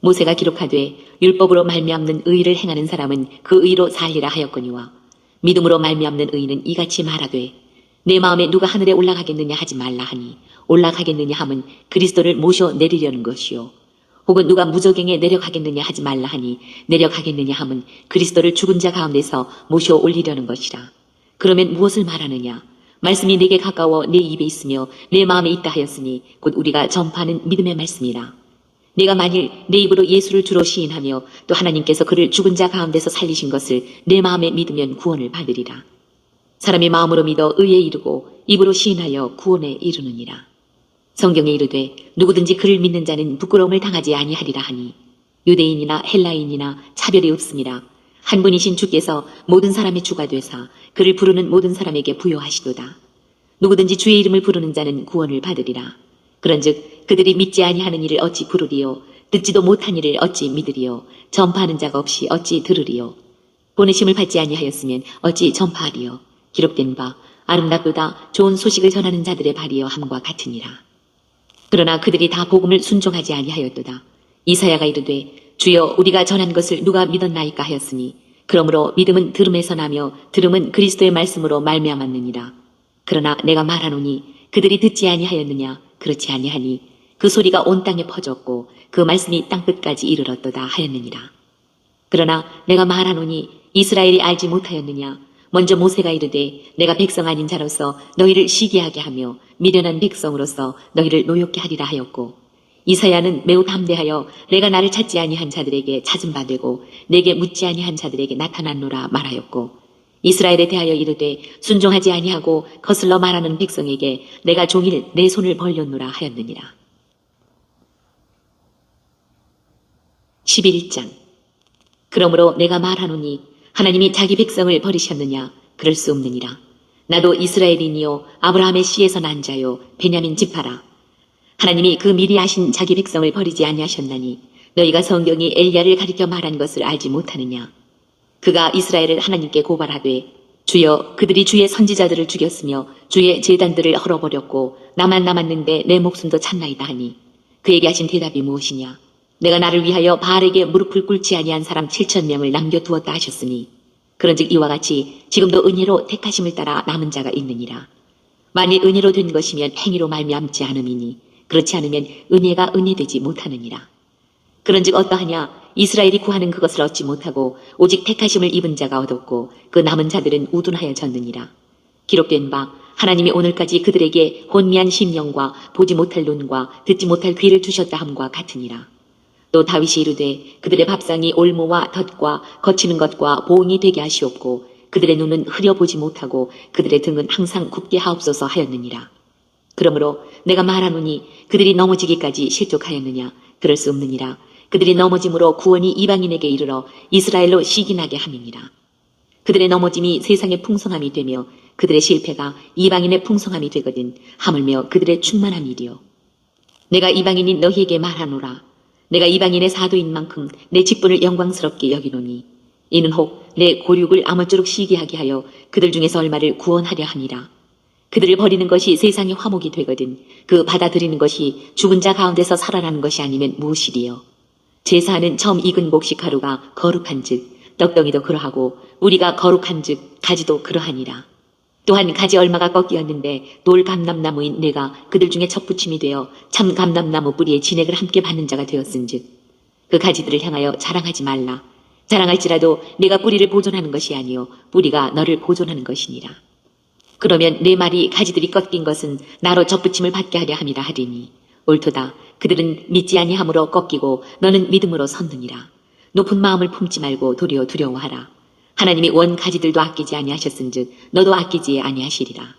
[SPEAKER 2] 모세가 기록하되 율법으로 말미암는 의를 행하는 사람은 그 의로 살리라 하였거니와 믿음으로 말미암는 의는 이같이 말하되 내 마음에 누가 하늘에 올라가겠느냐 하지 말라 하니 올라가겠느냐 함은 그리스도를 모셔 내리려는 것이요 혹은 누가 무저갱에 내려가겠느냐 하지 말라 하니 내려가겠느냐 함은 그리스도를 죽은 자 가운데서 모셔 올리려는 것이라. 그러면 무엇을 말하느냐. 말씀이 내게 가까워 내 입에 있으며 내 마음에 있다 하였으니 곧 우리가 전파하는 믿음의 말씀이라. 내가 만일 내 입으로 예수를 주로 시인하며 또 하나님께서 그를 죽은 자 가운데서 살리신 것을 내 마음에 믿으면 구원을 받으리라. 사람이 마음으로 믿어 의에 이르고 입으로 시인하여 구원에 이르느니라. 성경에 이르되 누구든지 그를 믿는 자는 부끄러움을 당하지 아니하리라 하니 유대인이나 헬라인이나 차별이 없음이라. 한 분이신 주께서 모든 사람의 주가 되사 그를 부르는 모든 사람에게 부요하시도다. 누구든지 주의 이름을 부르는 자는 구원을 받으리라. 그런즉 그들이 믿지 아니하는 일을 어찌 부르리요 듣지도 못한 일을 어찌 믿으리요 전파하는 자가 없이 어찌 들으리요. 보내심을 받지 아니하였으면 어찌 전파하리요. 기록된 바 아름답도다 좋은 소식을 전하는 자들의 발이여 함과 같으니라. 그러나 그들이 다 복음을 순종하지 아니하였도다. 이사야가 이르되 주여 우리가 전한 것을 누가 믿었나이까 하였으니 그러므로 믿음은 들음에서 나며 들음은 그리스도의 말씀으로 말미암았느니라. 그러나 내가 말하노니 그들이 듣지 아니하였느냐. 그렇지 아니하니 그 소리가 온 땅에 퍼졌고 그 말씀이 땅끝까지 이르렀도다 하였느니라. 그러나 내가 말하노니 이스라엘이 알지 못하였느냐. 먼저 모세가 이르되 내가 백성 아닌 자로서 너희를 시기하게 하며 미련한 백성으로서 너희를 노엽게 하리라 하였고, 이사야는 매우 담대하여 내가 나를 찾지 아니한 자들에게 찾은 바 되고 내게 묻지 아니한 자들에게 나타났노라 말하였고, 이스라엘에 대하여 이르되 순종하지 아니하고 거슬러 말하는 백성에게 내가 종일 내 손을 벌렸노라 하였느니라. 11장. 그러므로 내가 말하노니 하나님이 자기 백성을 버리셨느냐. 그럴 수 없느니라. 나도 이스라엘인이요 아브라함의 씨에서 난 자요 베냐민 지파라. 하나님이 그 미리 아신 자기 백성을 버리지 아니하셨나니 너희가 성경이 엘리야를 가리켜 말한 것을 알지 못하느냐. 그가 이스라엘을 하나님께 고발하되 주여 그들이 주의 선지자들을 죽였으며 주의 제단들을 헐어버렸고 나만 남았는데 내 목숨도 찾나이다 하니 그에게 하신 대답이 무엇이냐. 내가 나를 위하여 바알에게 무릎을 꿇지 아니한 사람 7,000명을 남겨두었다 하셨으니 그런즉 이와 같이 지금도 은혜로 택하심을 따라 남은 자가 있느니라. 만일 은혜로 된 것이면 행위로 말미암지 않음이니 그렇지 않으면 은혜가 은혜되지 못하느니라. 그런즉 어떠하냐. 이스라엘이 구하는 그것을 얻지 못하고 오직 택하심을 입은 자가 얻었고 그 남은 자들은 우둔하여 졌느니라. 기록된 바 하나님이 오늘까지 그들에게 혼미한 심령과 보지 못할 눈과 듣지 못할 귀를 주셨다 함과 같으니라. 또 다윗이 이르되 그들의 밥상이 올무와 덫과 거치는 것과 보응이 되게 하시옵고 그들의 눈은 흐려보지 못하고 그들의 등은 항상 굳게 하옵소서 하였느니라. 그러므로 내가 말하노니 그들이 넘어지기까지 실족하였느냐. 그럴 수 없느니라. 그들이 넘어짐으로 구원이 이방인에게 이르러 이스라엘로 시기나게 함이니라. 그들의 넘어짐이 세상의 풍성함이 되며 그들의 실패가 이방인의 풍성함이 되거든 하물며 그들의 충만함이리요. 내가 이방인인 너희에게 말하노라. 내가 이방인의 사도인 만큼 내 직분을 영광스럽게 여기노니 이는 혹 내 고륙을 아무쪼록 시기하게 하여 그들 중에서 얼마를 구원하려 함이라. 그들을 버리는 것이 세상의 화목이 되거든 그 받아들이는 것이 죽은 자 가운데서 살아나는 것이 아니면 무엇이리요. 제사하는 처음 익은 곡식 가루가 거룩한 즉 떡덩이도 그러하고 우리가 거룩한 즉 가지도 그러하니라. 또한 가지 얼마가 꺾이었는데 돌 감람나무인 내가 그들 중에 첫부침이 되어 참 감람나무 뿌리에 진액을 함께 받는 자가 되었은즉 그 가지들을 향하여 자랑하지 말라. 자랑할지라도 내가 뿌리를 보존하는 것이 아니요 뿌리가 너를 보존하는 것이니라. 그러면 내 말이 가지들이 꺾인 것은 나로 접붙임을 받게 하려 함이라 하리니 옳도다. 그들은 믿지 아니함으로 꺾이고 너는 믿음으로 섰느니라. 높은 마음을 품지 말고 도리어 두려워하라. 하나님이 원 가지들도 아끼지 아니하셨은즉 너도 아끼지 아니하시리라.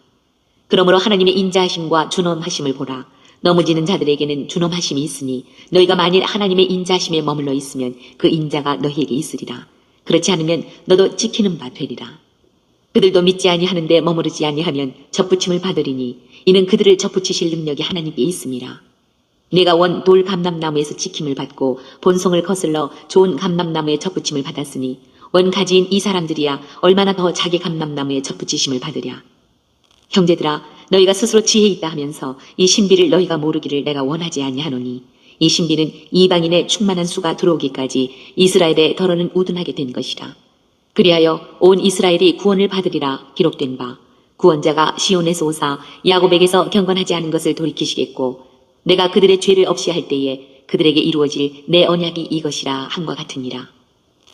[SPEAKER 2] 그러므로 하나님의 인자하심과 준엄하심을 보라. 넘어지는 자들에게는 준엄하심이 있으니 너희가 만일 하나님의 인자하심에 머물러 있으면 그 인자가 너희에게 있으리라. 그렇지 않으면 너도 지키는 바 되리라. 그들도 믿지 아니하는데 머무르지 아니하면 접붙임을 받으리니 이는 그들을 접붙이실 능력이 하나님께 있음이라. 내가 원 돌 감람나무에서 지킴을 받고 본성을 거슬러 좋은 감람나무에 접붙임을 받았으니 원 가지인 이 사람들이야 얼마나 더 자기 감람나무에 접붙이심을 받으랴. 형제들아 너희가 스스로 지혜 있다 하면서 이 신비를 너희가 모르기를 내가 원하지 아니하노니 이 신비는 이방인의 충만한 수가 들어오기까지 이스라엘의 더러는 우둔하게 된 것이라. 그리하여 온 이스라엘이 구원을 받으리라 기록된 바 구원자가 시온에서 오사 야곱에게서 경건하지 않은 것을 돌이키시겠고 내가 그들의 죄를 없이 할 때에 그들에게 이루어질 내 언약이 이것이라 함과 같으니라.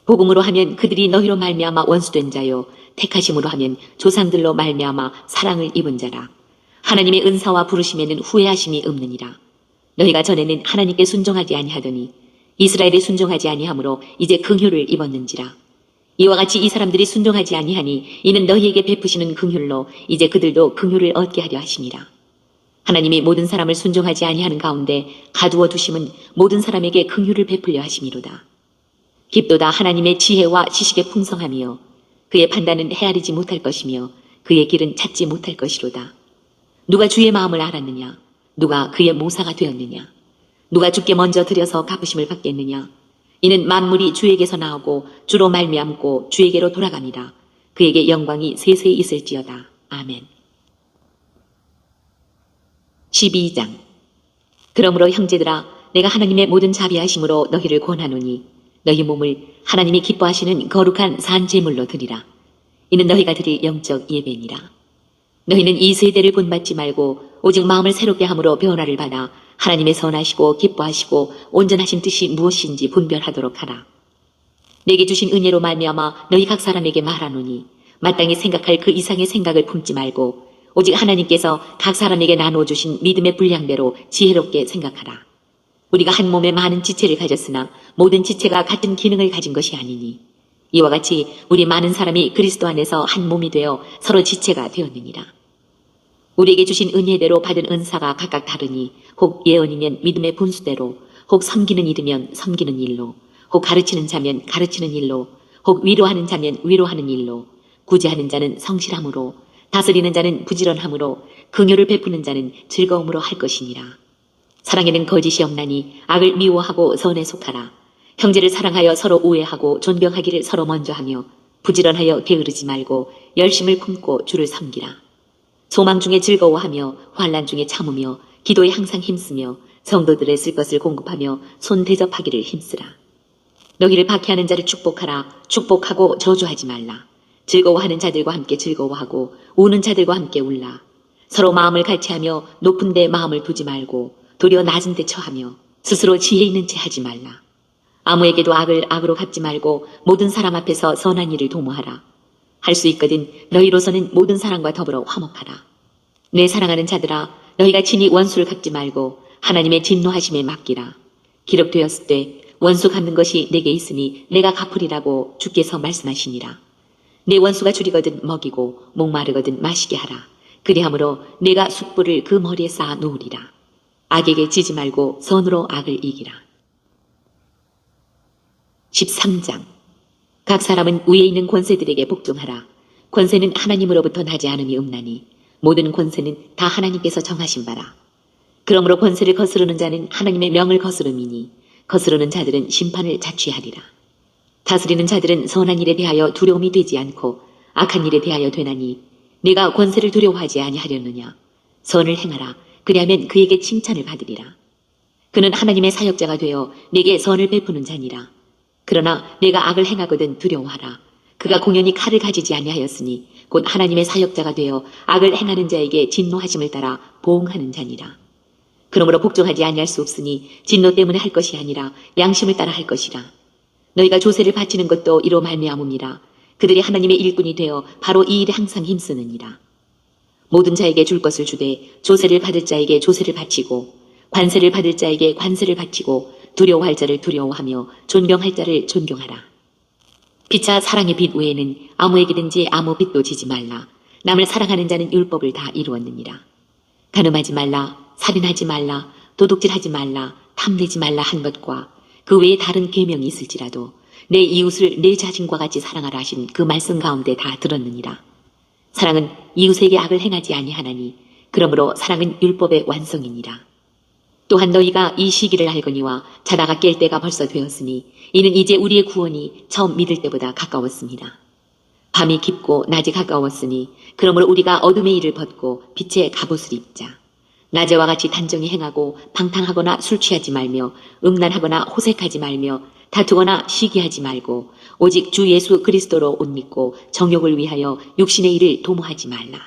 [SPEAKER 2] 복음으로 하면 그들이 너희로 말미암아 원수된 자요 택하심으로 하면 조상들로 말미암아 사랑을 입은 자라. 하나님의 은사와 부르심에는 후회하심이 없느니라. 너희가 전에는 하나님께 순종하지 아니하더니 이스라엘에 순종하지 아니하므로 이제 긍휼을 입었는지라. 이와 같이 이 사람들이 순종하지 아니하니 이는 너희에게 베푸시는 긍휼로 이제 그들도 긍휼을 얻게 하려 하심이라. 하나님이 모든 사람을 순종하지 아니하는 가운데 가두어 두심은 모든 사람에게 긍휼을 베풀려 하심이로다. 깊도다 하나님의 지혜와 지식의 풍성함이요 그의 판단은 헤아리지 못할 것이며 그의 길은 찾지 못할 것이로다. 누가 주의 마음을 알았느냐? 누가 그의 모사가 되었느냐? 누가 주께 먼저 드려서 갚으심을 받겠느냐? 이는 만물이 주에게서 나오고 주로 말미암고 주에게로 돌아갑니다. 그에게 영광이 세세히 있을지어다. 아멘. 12장. 그러므로 형제들아, 내가 하나님의 모든 자비하심으로 너희를 권하노니 너희 몸을 하나님이 기뻐하시는 거룩한 산 제물로 드리라. 이는 너희가 드릴 영적 예배니라. 너희는 이 세대를 본받지 말고 오직 마음을 새롭게 함으로 변화를 받아 하나님의 선하시고 기뻐하시고 온전하신 뜻이 무엇인지 분별하도록 하라. 내게 주신 은혜로 말미암아 너희 각 사람에게 말하노니 마땅히 생각할 그 이상의 생각을 품지 말고 오직 하나님께서 각 사람에게 나누어 주신 믿음의 분량대로 지혜롭게 생각하라. 우리가 한 몸에 많은 지체를 가졌으나 모든 지체가 같은 기능을 가진 것이 아니니 이와 같이 우리 많은 사람이 그리스도 안에서 한 몸이 되어 서로 지체가 되었느니라. 우리에게 주신 은혜대로 받은 은사가 각각 다르니 혹 예언이면 믿음의 분수대로, 혹 섬기는 일이면 섬기는 일로, 혹 가르치는 자면 가르치는 일로, 혹 위로하는 자면 위로하는 일로, 구제하는 자는 성실함으로, 다스리는 자는 부지런함으로, 긍휼을 베푸는 자는 즐거움으로 할 것이니라. 사랑에는 거짓이 없나니 악을 미워하고 선에 속하라. 형제를 사랑하여 서로 우애하고 존경하기를 서로 먼저 하며 부지런하여 게으르지 말고 열심을 품고 주를 섬기라. 소망 중에 즐거워하며 환난 중에 참으며 기도에 항상 힘쓰며 성도들의 쓸 것을 공급하며 손 대접하기를 힘쓰라. 너희를 박해하는 자를 축복하라. 축복하고 저주하지 말라. 즐거워하는 자들과 함께 즐거워하고 우는 자들과 함께 울라. 서로 마음을 같이하며 높은 데 마음을 두지 말고 도리어 낮은 데 처하며 스스로 지혜 있는 채 하지 말라. 아무에게도 악을 악으로 갚지 말고 모든 사람 앞에서 선한 일을 도모하라. 할 수 있거든 너희로서는 모든 사람과 더불어 화목하라. 내 사랑하는 자들아, 너희가 친히 원수를 갚지 말고 하나님의 진노하심에 맡기라. 기록되었을 때 원수 갚는 것이 내게 있으니 내가 갚으리라고 주께서 말씀하시니라. 내 원수가 줄이거든 먹이고 목마르거든 마시게 하라. 그리함으로 내가 숯불을 그 머리에 쌓아 놓으리라. 악에게 지지 말고 선으로 악을 이기라. 13장. 각 사람은 위에 있는 권세들에게 복종하라. 권세는 하나님으로부터 나지 않음이 없나니 모든 권세는 다 하나님께서 정하신 바라. 그러므로 권세를 거스르는 자는 하나님의 명을 거스름이니 거스르는 자들은 심판을 자취하리라. 다스리는 자들은 선한 일에 대하여 두려움이 되지 않고 악한 일에 대하여 되나니 네가 권세를 두려워하지 아니하려느냐. 선을 행하라. 그리하면 그에게 칭찬을 받으리라. 그는 하나님의 사역자가 되어 내게 선을 베푸는 자니라. 그러나 내가 악을 행하거든 두려워하라. 그가 공연히 칼을 가지지 아니하였으니 곧 하나님의 사역자가 되어 악을 행하는 자에게 진노하심을 따라 보응하는 자니라. 그러므로 복종하지 아니할 수 없으니 진노 때문에 할 것이 아니라 양심을 따라 할 것이라. 너희가 조세를 바치는 것도 이로 말미암음이라. 그들이 하나님의 일꾼이 되어 바로 이 일에 항상 힘쓰느니라. 모든 자에게 줄 것을 주되 조세를 받을 자에게 조세를 바치고 관세를 받을 자에게 관세를 바치고 두려워할 자를 두려워하며 존경할 자를 존경하라. 피차 사랑의 빛 외에는 아무에게든지 아무 빛도 지지 말라. 남을 사랑하는 자는 율법을 다 이루었느니라. 간음하지 말라, 살인하지 말라, 도둑질하지 말라, 탐내지 말라 한 것과 그 외에 다른 계명이 있을지라도 내 이웃을 내 자신과 같이 사랑하라 하신 그 말씀 가운데 다 들었느니라. 사랑은 이웃에게 악을 행하지 아니하나니 그러므로 사랑은 율법의 완성이니라. 또한 너희가 이 시기를 알거니와 자다가 깰 때가 벌써 되었으니 이는 이제 우리의 구원이 처음 믿을 때보다 가까웠습니다. 밤이 깊고 낮이 가까웠으니 그러므로 우리가 어둠의 일을 벗고 빛의 갑옷을 입자. 낮에와 같이 단정히 행하고 방탕하거나 술 취하지 말며 음란하거나 호색하지 말며 다투거나 시기하지 말고 오직 주 예수 그리스도로 옷 입고 정욕을 위하여 육신의 일을 도모하지 말라.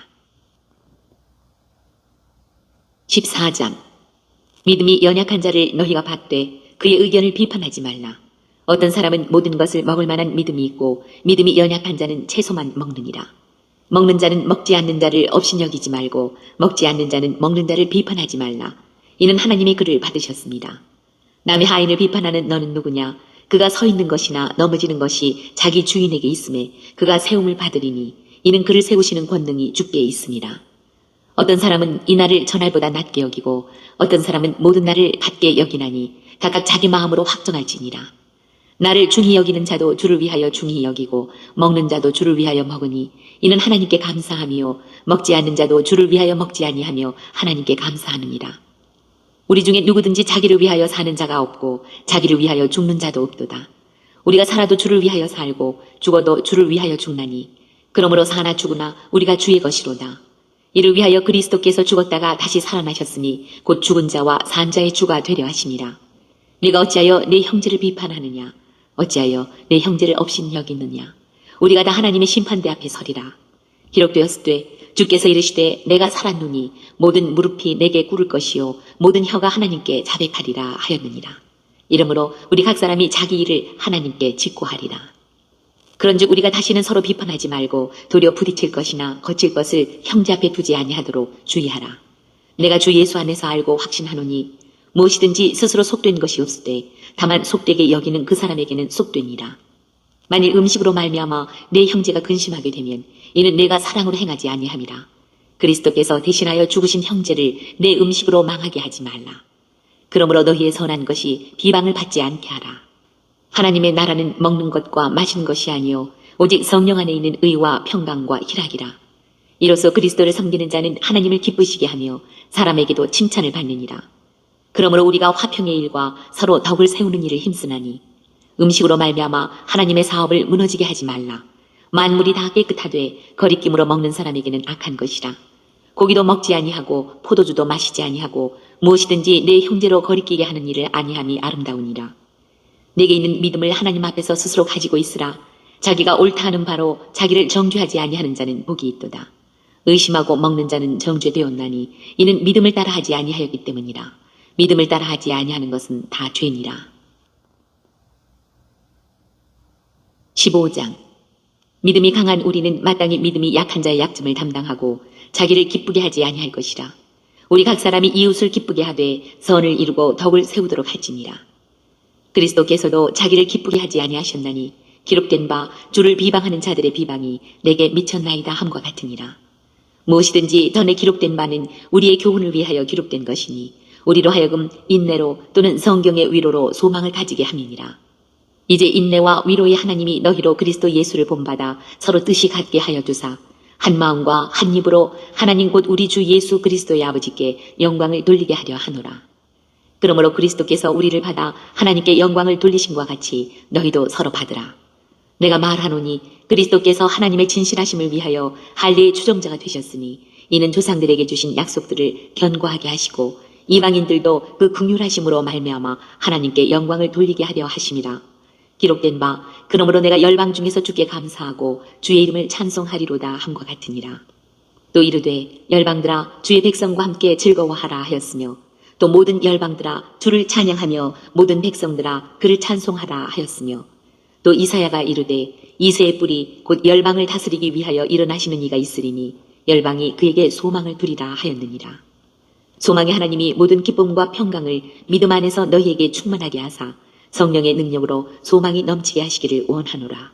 [SPEAKER 2] 14장. 믿음이 연약한 자를 너희가 받되 그의 의견을 비판하지 말라. 어떤 사람은 모든 것을 먹을 만한 믿음이 있고 믿음이 연약한 자는 채소만 먹느니라. 먹는 자는 먹지 않는 자를 업신여기지 말고 먹지 않는 자는 먹는 자를 비판하지 말라. 이는 하나님이 그를 받으셨습니다. 남의 하인을 비판하는 너는 누구냐? 그가 서 있는 것이나 넘어지는 것이 자기 주인에게 있음에 그가 세움을 받으리니 이는 그를 세우시는 권능이 주께 있습니다. 어떤 사람은 이 날을 전날보다 낮게 여기고 어떤 사람은 모든 날을 같게 여기나니 각각 자기 마음으로 확정할지니라. 나를 중히 여기는 자도 주를 위하여 중히 여기고 먹는 자도 주를 위하여 먹으니 이는 하나님께 감사하며 먹지 않는 자도 주를 위하여 먹지 아니하며 하나님께 감사하느니라. 우리 중에 누구든지 자기를 위하여 사는 자가 없고 자기를 위하여 죽는 자도 없도다. 우리가 살아도 주를 위하여 살고 죽어도 주를 위하여 죽나니 그러므로 사나 죽으나 우리가 주의 것이로다. 이를 위하여 그리스도께서 죽었다가 다시 살아나셨으니 곧 죽은 자와 산 자의 주가 되려 하심이라. 네가 어찌하여 내 형제를 비판하느냐? 어찌하여 내 형제를 업신 여기느냐? 우리가 다 하나님의 심판대 앞에 서리라. 기록되었으되 주께서 이르시되 내가 살았노니 모든 무릎이 내게 꿇을 것이요 모든 혀가 하나님께 자백하리라 하였느니라. 이러므로 우리 각 사람이 자기 일을 하나님께 직고하리라. 그런즉 우리가 다시는 서로 비판하지 말고 도리어 부딪힐 것이나 거칠 것을 형제 앞에 두지 아니하도록 주의하라. 내가 주 예수 안에서 알고 확신하노니 무엇이든지 스스로 속된 것이 없으되 다만 속되게 여기는 그 사람에게는 속되니라. 만일 음식으로 말미암아 내 형제가 근심하게 되면 이는 내가 사랑으로 행하지 아니함이라. 그리스도께서 대신하여 죽으신 형제를 내 음식으로 망하게 하지 말라. 그러므로 너희의 선한 것이 비방을 받지 않게 하라. 하나님의 나라는 먹는 것과 마시는 것이 아니요 오직 성령 안에 있는 의와 평강과 희락이라. 이로써 그리스도를 섬기는 자는 하나님을 기쁘시게 하며 사람에게도 칭찬을 받느니라. 그러므로 우리가 화평의 일과 서로 덕을 세우는 일을 힘쓰나니 음식으로 말미암아 하나님의 사업을 무너지게 하지 말라. 만물이 다 깨끗하되 거리낌으로 먹는 사람에게는 악한 것이라. 고기도 먹지 아니하고 포도주도 마시지 아니하고 무엇이든지 내 형제로 거리끼게 하는 일을 아니함이 아름다우니라. 내게 있는 믿음을 하나님 앞에서 스스로 가지고 있으라. 자기가 옳다 하는 바로 자기를 정죄하지 아니하는 자는 복이 있도다. 의심하고 먹는 자는 정죄되었나니 이는 믿음을 따라 하지 아니하였기 때문이라. 믿음을 따라 하지 아니하는 것은 다 죄니라. 15장. 믿음이 강한 우리는 마땅히 믿음이 약한 자의 약점을 담당하고 자기를 기쁘게 하지 아니할 것이라. 우리 각 사람이 이웃을 기쁘게 하되 선을 이루고 덕을 세우도록 할지니라. 그리스도께서도 자기를 기쁘게 하지 아니하셨나니 기록된 바 주를 비방하는 자들의 비방이 내게 미쳤나이다 함과 같으니라. 무엇이든지 전에 기록된 바는 우리의 교훈을 위하여 기록된 것이니 우리로 하여금 인내로 또는 성경의 위로로 소망을 가지게 함이니라. 이제 인내와 위로의 하나님이 너희로 그리스도 예수를 본받아 서로 뜻이 같게 하여 두사 한 마음과 한 입으로 하나님 곧 우리 주 예수 그리스도의 아버지께 영광을 돌리게 하려 하노라. 그러므로 그리스도께서 우리를 받아 하나님께 영광을 돌리심과 같이 너희도 서로 받으라. 내가 말하노니 그리스도께서 하나님의 진실하심을 위하여 할례의 추종자가 되셨으니 이는 조상들에게 주신 약속들을 견고하게 하시고 이방인들도 그 긍휼하심으로 말미암아 하나님께 영광을 돌리게 하려 하심이라. 기록된 바 그러므로 내가 열방 중에서 주께 감사하고 주의 이름을 찬송하리로다 함과 같으니라. 또 이르되 열방들아 주의 백성과 함께 즐거워하라 하였으며 또 모든 열방들아 주를 찬양하며 모든 백성들아 그를 찬송하라 하였으며 또 이사야가 이르되 이새의 뿔이 곧 열방을 다스리기 위하여 일어나시는 이가 있으리니 열방이 그에게 소망을 두리라 하였느니라. 소망의 하나님이 모든 기쁨과 평강을 믿음 안에서 너희에게 충만하게 하사 성령의 능력으로 소망이 넘치게 하시기를 원하노라.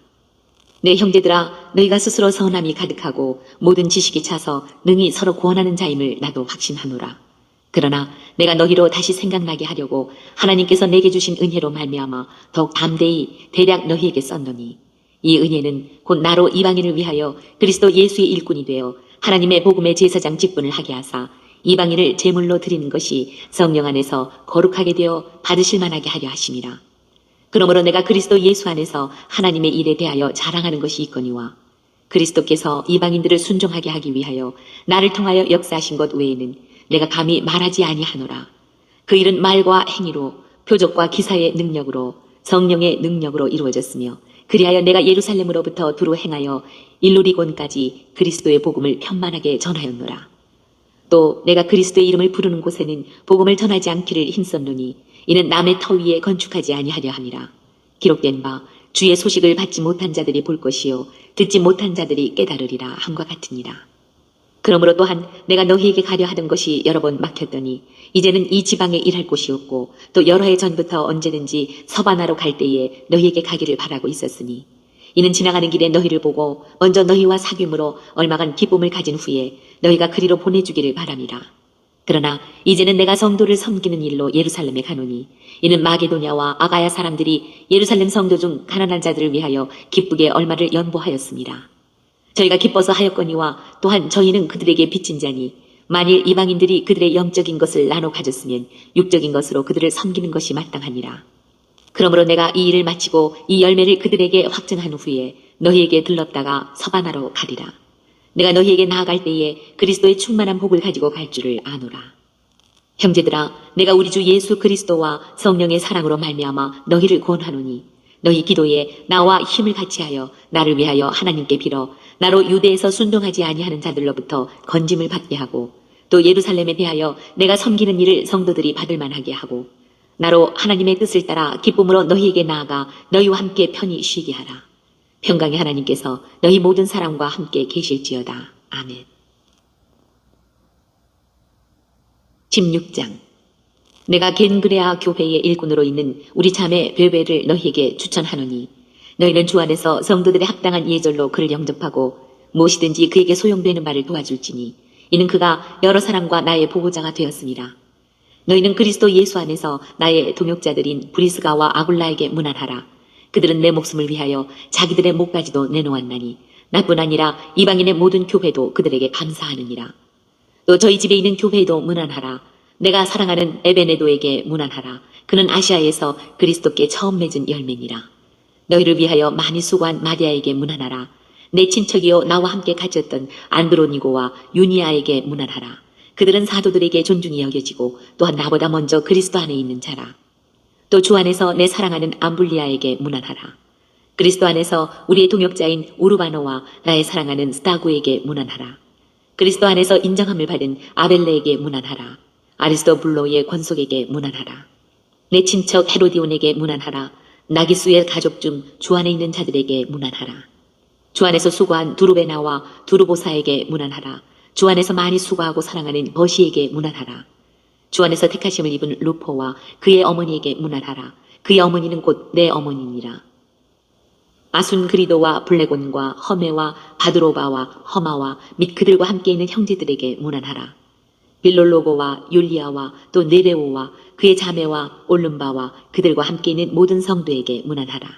[SPEAKER 2] 내 형제들아 너희가 스스로 선함이 가득하고 모든 지식이 차서 능히 서로 구원하는 자임을 나도 확신하노라. 그러나 내가 너희로 다시 생각나게 하려고 하나님께서 내게 주신 은혜로 말미암아 더욱 담대히 대략 너희에게 썼노니 이 은혜는 곧 나로 이방인을 위하여 그리스도 예수의 일꾼이 되어 하나님의 복음의 제사장 직분을 하게 하사 이방인을 제물로 드리는 것이 성령 안에서 거룩하게 되어 받으실 만하게 하려 하심이라. 그러므로 내가 그리스도 예수 안에서 하나님의 일에 대하여 자랑하는 것이 있거니와 그리스도께서 이방인들을 순종하게 하기 위하여 나를 통하여 역사하신 것 외에는 내가 감히 말하지 아니하노라. 그 일은 말과 행위로 표적과 기사의 능력으로 성령의 능력으로 이루어졌으며 그리하여 내가 예루살렘으로부터 두루 행하여 일루리곤까지 그리스도의 복음을 편만하게 전하였노라. 또 내가 그리스도의 이름을 부르는 곳에는 복음을 전하지 않기를 힘썼노니 이는 남의 터 위에 건축하지 아니하려 함이라. 기록된 바 주의 소식을 받지 못한 자들이 볼 것이요 듣지 못한 자들이 깨달으리라 함과 같으니라. 그러므로 또한 내가 너희에게 가려 하던 것이 여러 번 막혔더니 이제는 이 지방에 일할 곳이 없고 또 여러 해 전부터 언제든지 서바나로 갈 때에 너희에게 가기를 바라고 있었으니 이는 지나가는 길에 너희를 보고 먼저 너희와 사귐으로 얼마간 기쁨을 가진 후에 너희가 그리로 보내주기를 바람이라. 그러나 이제는 내가 성도를 섬기는 일로 예루살렘에 가노니 이는 마게도냐와 아가야 사람들이 예루살렘 성도 중 가난한 자들을 위하여 기쁘게 얼마를 연보하였습니다. 저희가 기뻐서 하였거니와 또한 저희는 그들에게 빚진 자니 만일 이방인들이 그들의 영적인 것을 나눠 가졌으면 육적인 것으로 그들을 섬기는 것이 마땅하니라. 그러므로 내가 이 일을 마치고 이 열매를 그들에게 확증한 후에 너희에게 들렀다가 서바나로 가리라. 내가 너희에게 나아갈 때에 그리스도의 충만한 복을 가지고 갈 줄을 아노라. 형제들아, 내가 우리 주 예수 그리스도와 성령의 사랑으로 말미암아 너희를 권하노니 너희 기도에 나와 힘을 같이하여 나를 위하여 하나님께 빌어 나로 유대에서 순종하지 아니하는 자들로부터 건짐을 받게 하고 또 예루살렘에 대하여 내가 섬기는 일을 성도들이 받을 만하게 하고 나로 하나님의 뜻을 따라 기쁨으로 너희에게 나아가 너희와 함께 편히 쉬게 하라. 평강의 하나님께서 너희 모든 사람과 함께 계실지어다. 아멘. 16장. 내가 겐그레아 교회의 일꾼으로 있는 우리 자매 베베를 너희에게 추천하노니 너희는 주 안에서 성도들의 합당한 예절로 그를 영접하고 무엇이든지 그에게 소용되는 말을 도와줄지니 이는 그가 여러 사람과 나의 보호자가 되었습니다. 너희는 그리스도 예수 안에서 나의 동역자들인 브리스가와 아굴라에게 문안하라. 그들은 내 목숨을 위하여 자기들의 목까지도 내놓았나니 나뿐 아니라 이방인의 모든 교회도 그들에게 감사하느니라. 또 저희 집에 있는 교회에도 문안하라. 내가 사랑하는 에베네도에게 문안하라. 그는 아시아에서 그리스도께 처음 맺은 열매니라. 너희를 위하여 많이 수고한 마리아에게 문안하라. 내 친척이요 나와 함께 갇혔던 안드로니고와 유니아에게 문안하라. 그들은 사도들에게 존중이 여겨지고 또한 나보다 먼저 그리스도 안에 있는 자라. 또 주 안에서 내 사랑하는 암블리아에게 문안하라. 그리스도 안에서 우리의 동역자인 우르바노와 나의 사랑하는 스타구에게 문안하라. 그리스도 안에서 인정함을 받은 아벨레에게 문안하라. 아리스토블로의 권속에게 문안하라. 내 친척 헤로디온에게 문안하라. 나기수의 가족 중 주 안에 있는 자들에게 문안하라. 주 안에서 수고한 두루베나와 두루보사에게 문안하라. 주 안에서 많이 수고하고 사랑하는 버시에게 문안하라. 주 안에서 택하심을 입은 루포와 그의 어머니에게 문안하라. 그의 어머니는 곧 내 어머니니라. 아순그리도와 블레곤과 허메와 바드로바와 허마와 및 그들과 함께 있는 형제들에게 문안하라. 빌롤로고와 율리아와 또 네레오와 그의 자매와 올름바와 그들과 함께 있는 모든 성도에게 문안하라.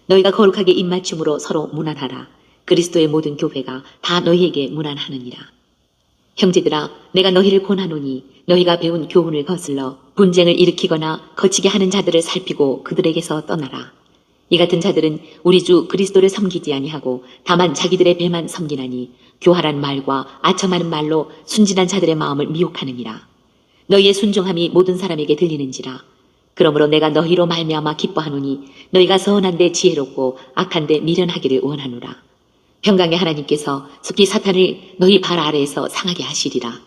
[SPEAKER 2] 너희가 거룩하게 입맞춤으로 서로 문안하라. 그리스도의 모든 교회가 다 너희에게 문안하느니라. 형제들아, 내가 너희를 권하노니 너희가 배운 교훈을 거슬러 분쟁을 일으키거나 거치게 하는 자들을 살피고 그들에게서 떠나라. 이 같은 자들은 우리 주 그리스도를 섬기지 아니하고 다만 자기들의 배만 섬기나니 교활한 말과 아첨하는 말로 순진한 자들의 마음을 미혹하느니라. 너희의 순종함이 모든 사람에게 들리는지라. 그러므로 내가 너희로 말미암아 기뻐하노니 너희가 선한데 지혜롭고 악한데 미련하기를 원하노라. 평강의 하나님께서 속히 사탄을 너희 발 아래에서 상하게 하시리라.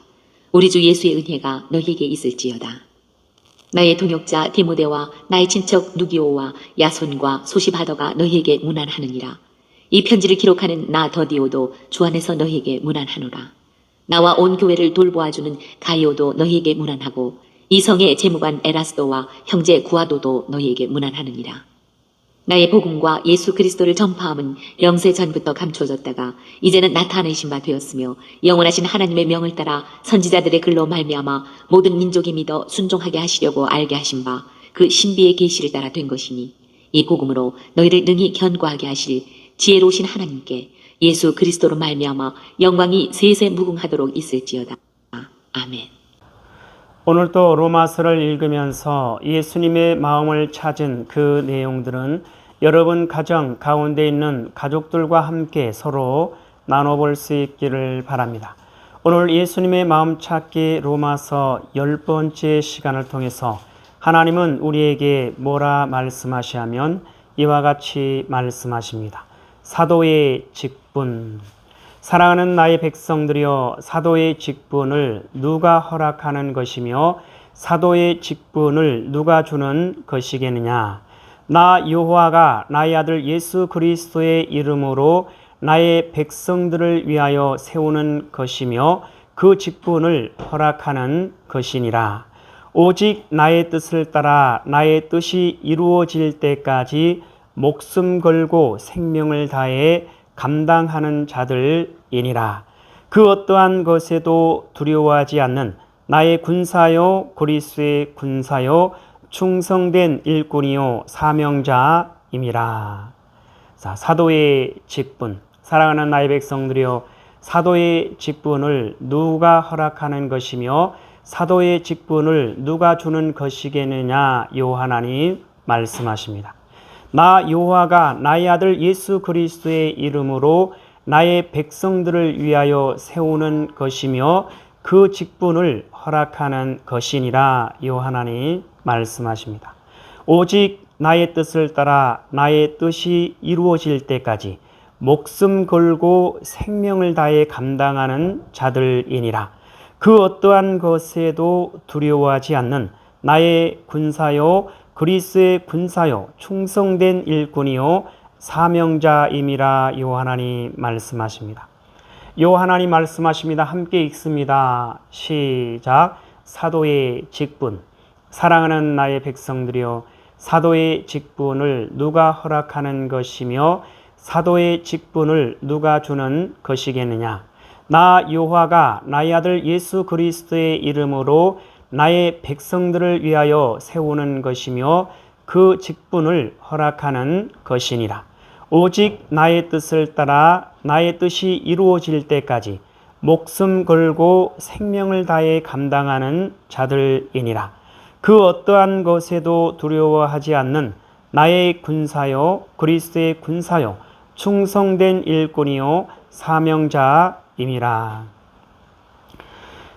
[SPEAKER 2] 우리 주 예수의 은혜가 너희에게 있을지어다. 나의 동역자 디모데와 나의 친척 누기오와 야손과 소시바더가 너희에게 문안하느니라. 이 편지를 기록하는 나 더디오도 주 안에서 너희에게 문안하노라. 나와 온 교회를 돌보아주는 가이오도 너희에게 문안하고 이 성의 재무관 에라스도와 형제 구아도도 너희에게 문안하느니라. 나의 복음과 예수 그리스도를 전파함은 영세 전부터 감춰졌다가 이제는 나타내신 바 되었으며 영원하신 하나님의 명을 따라 선지자들의 글로 말미암아 모든 민족이 믿어 순종하게 하시려고 알게 하신 바 그 신비의 계시를 따라 된 것이니 이 복음으로 너희를 능히 견고하게 하실 지혜로우신 하나님께 예수 그리스도로 말미암아 영광이 세세 무궁하도록 있을지어다. 아멘.
[SPEAKER 1] 오늘도 로마서를 읽으면서 예수님의 마음을 찾은 그 내용들은 여러분 가정 가운데 있는 가족들과 함께 서로 나눠볼 수 있기를 바랍니다. 오늘 예수님의 마음 찾기 로마서 10번째 시간을 통해서 하나님은 우리에게 뭐라 말씀하시냐면 이와 같이 말씀하십니다. 사도의 직분. 사랑하는 나의 백성들이여, 사도의 직분을 누가 허락하는 것이며 사도의 직분을 누가 주는 것이겠느냐. 나 여호와가 나의 아들 예수 그리스도의 이름으로 나의 백성들을 위하여 세우는 것이며 그 직분을 허락하는 것이니라. 오직 나의 뜻을 따라 나의 뜻이 이루어질 때까지 목숨 걸고 생명을 다해 감당하는 자들이니라. 그 어떠한 것에도 두려워하지 않는 나의 군사요 그리스도의 군사요 충성된 일꾼이요 사명자임이라. 자, 사도의 직분. 사랑하는 나의 백성들이여, 사도의 직분을 누가 허락하는 것이며 사도의 직분을 누가 주는 것이겠느냐? 요한하니 말씀하십니다. 나 여호와가 나의 아들 예수 그리스도의 이름으로 나의 백성들을 위하여 세우는 것이며 그 직분을 허락하는 것이니라. 요한하니 말씀하십니다. 오직 나의 뜻을 따라 나의 뜻이 이루어질 때까지 목숨 걸고 생명을 다해 감당하는 자들이니라. 그 어떠한 것에도 두려워하지 않는 나의 군사요 그리스의 군사요 충성된 일꾼이요 사명자임이라. 요한하니 말씀하십니다. 요한하니 말씀하십니다. 함께 읽습니다. 시작. 사도의 직분. 사랑하는 나의 백성들이여, 사도의 직분을 누가 허락하는 것이며 사도의 직분을 누가 주는 것이겠느냐? 나 여호와가 나의 아들 예수 그리스도의 이름으로 나의 백성들을 위하여 세우는 것이며 그 직분을 허락하는 것이니라. 오직 나의 뜻을 따라 나의 뜻이 이루어질 때까지 목숨 걸고 생명을 다해 감당하는 자들이니라. 그 어떠한 것에도 두려워하지 않는 나의 군사요 그리스도의 군사요 충성된 일꾼이요 사명자임이라.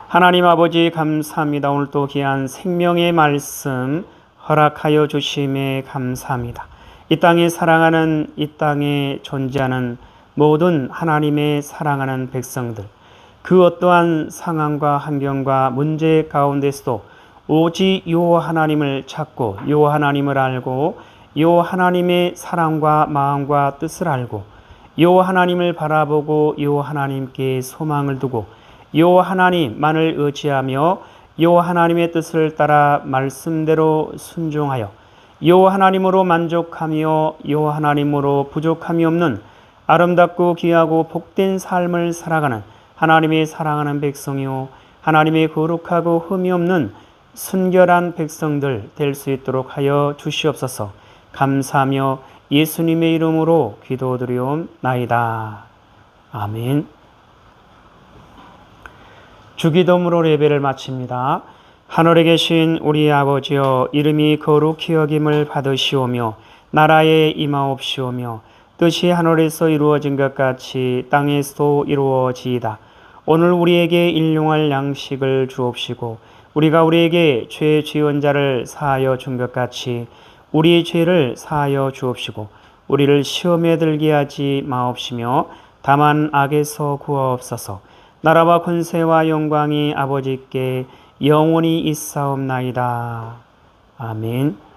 [SPEAKER 1] 하나님 아버지 감사합니다. 오늘 또 귀한 생명의 말씀 허락하여 주심에 감사합니다. 이 땅에 사랑하는, 이 땅에 존재하는 모든 하나님의 사랑하는 백성들, 그 어떠한 상황과 환경과 문제 가운데서도 오직 요 하나님을 찾고 요 하나님을 알고 요 하나님의 사랑과 마음과 뜻을 알고 요 하나님을 바라보고 요 하나님께 소망을 두고 요 하나님만을 의지하며 요 하나님의 뜻을 따라 말씀대로 순종하여 요 하나님으로 만족하며 요 하나님으로 부족함이 없는 아름답고 귀하고 복된 삶을 살아가는 하나님의 사랑하는 백성이요 하나님의 거룩하고 흠이 없는 순결한 백성들 될 수 있도록 하여 주시옵소서. 감사하며 예수님의 이름으로 기도드리옵나이다. 아멘. 주기도문으로 예배를 마칩니다. 하늘에 계신 우리 아버지여, 이름이 거룩히 여김을 받으시오며 나라에 임하옵시오며 뜻이 하늘에서 이루어진 것 같이 땅에서도 이루어지이다. 오늘 우리에게 일용할 양식을 주옵시고 우리가 우리에게 죄 지은 자를 사하여 준 것 같이 우리의 죄를 사하여 주옵시고 우리를 시험에 들게 하지 마옵시며 다만 악에서 구하옵소서. 나라와 권세와 영광이 아버지께 영원히 있사옵나이다. 아멘.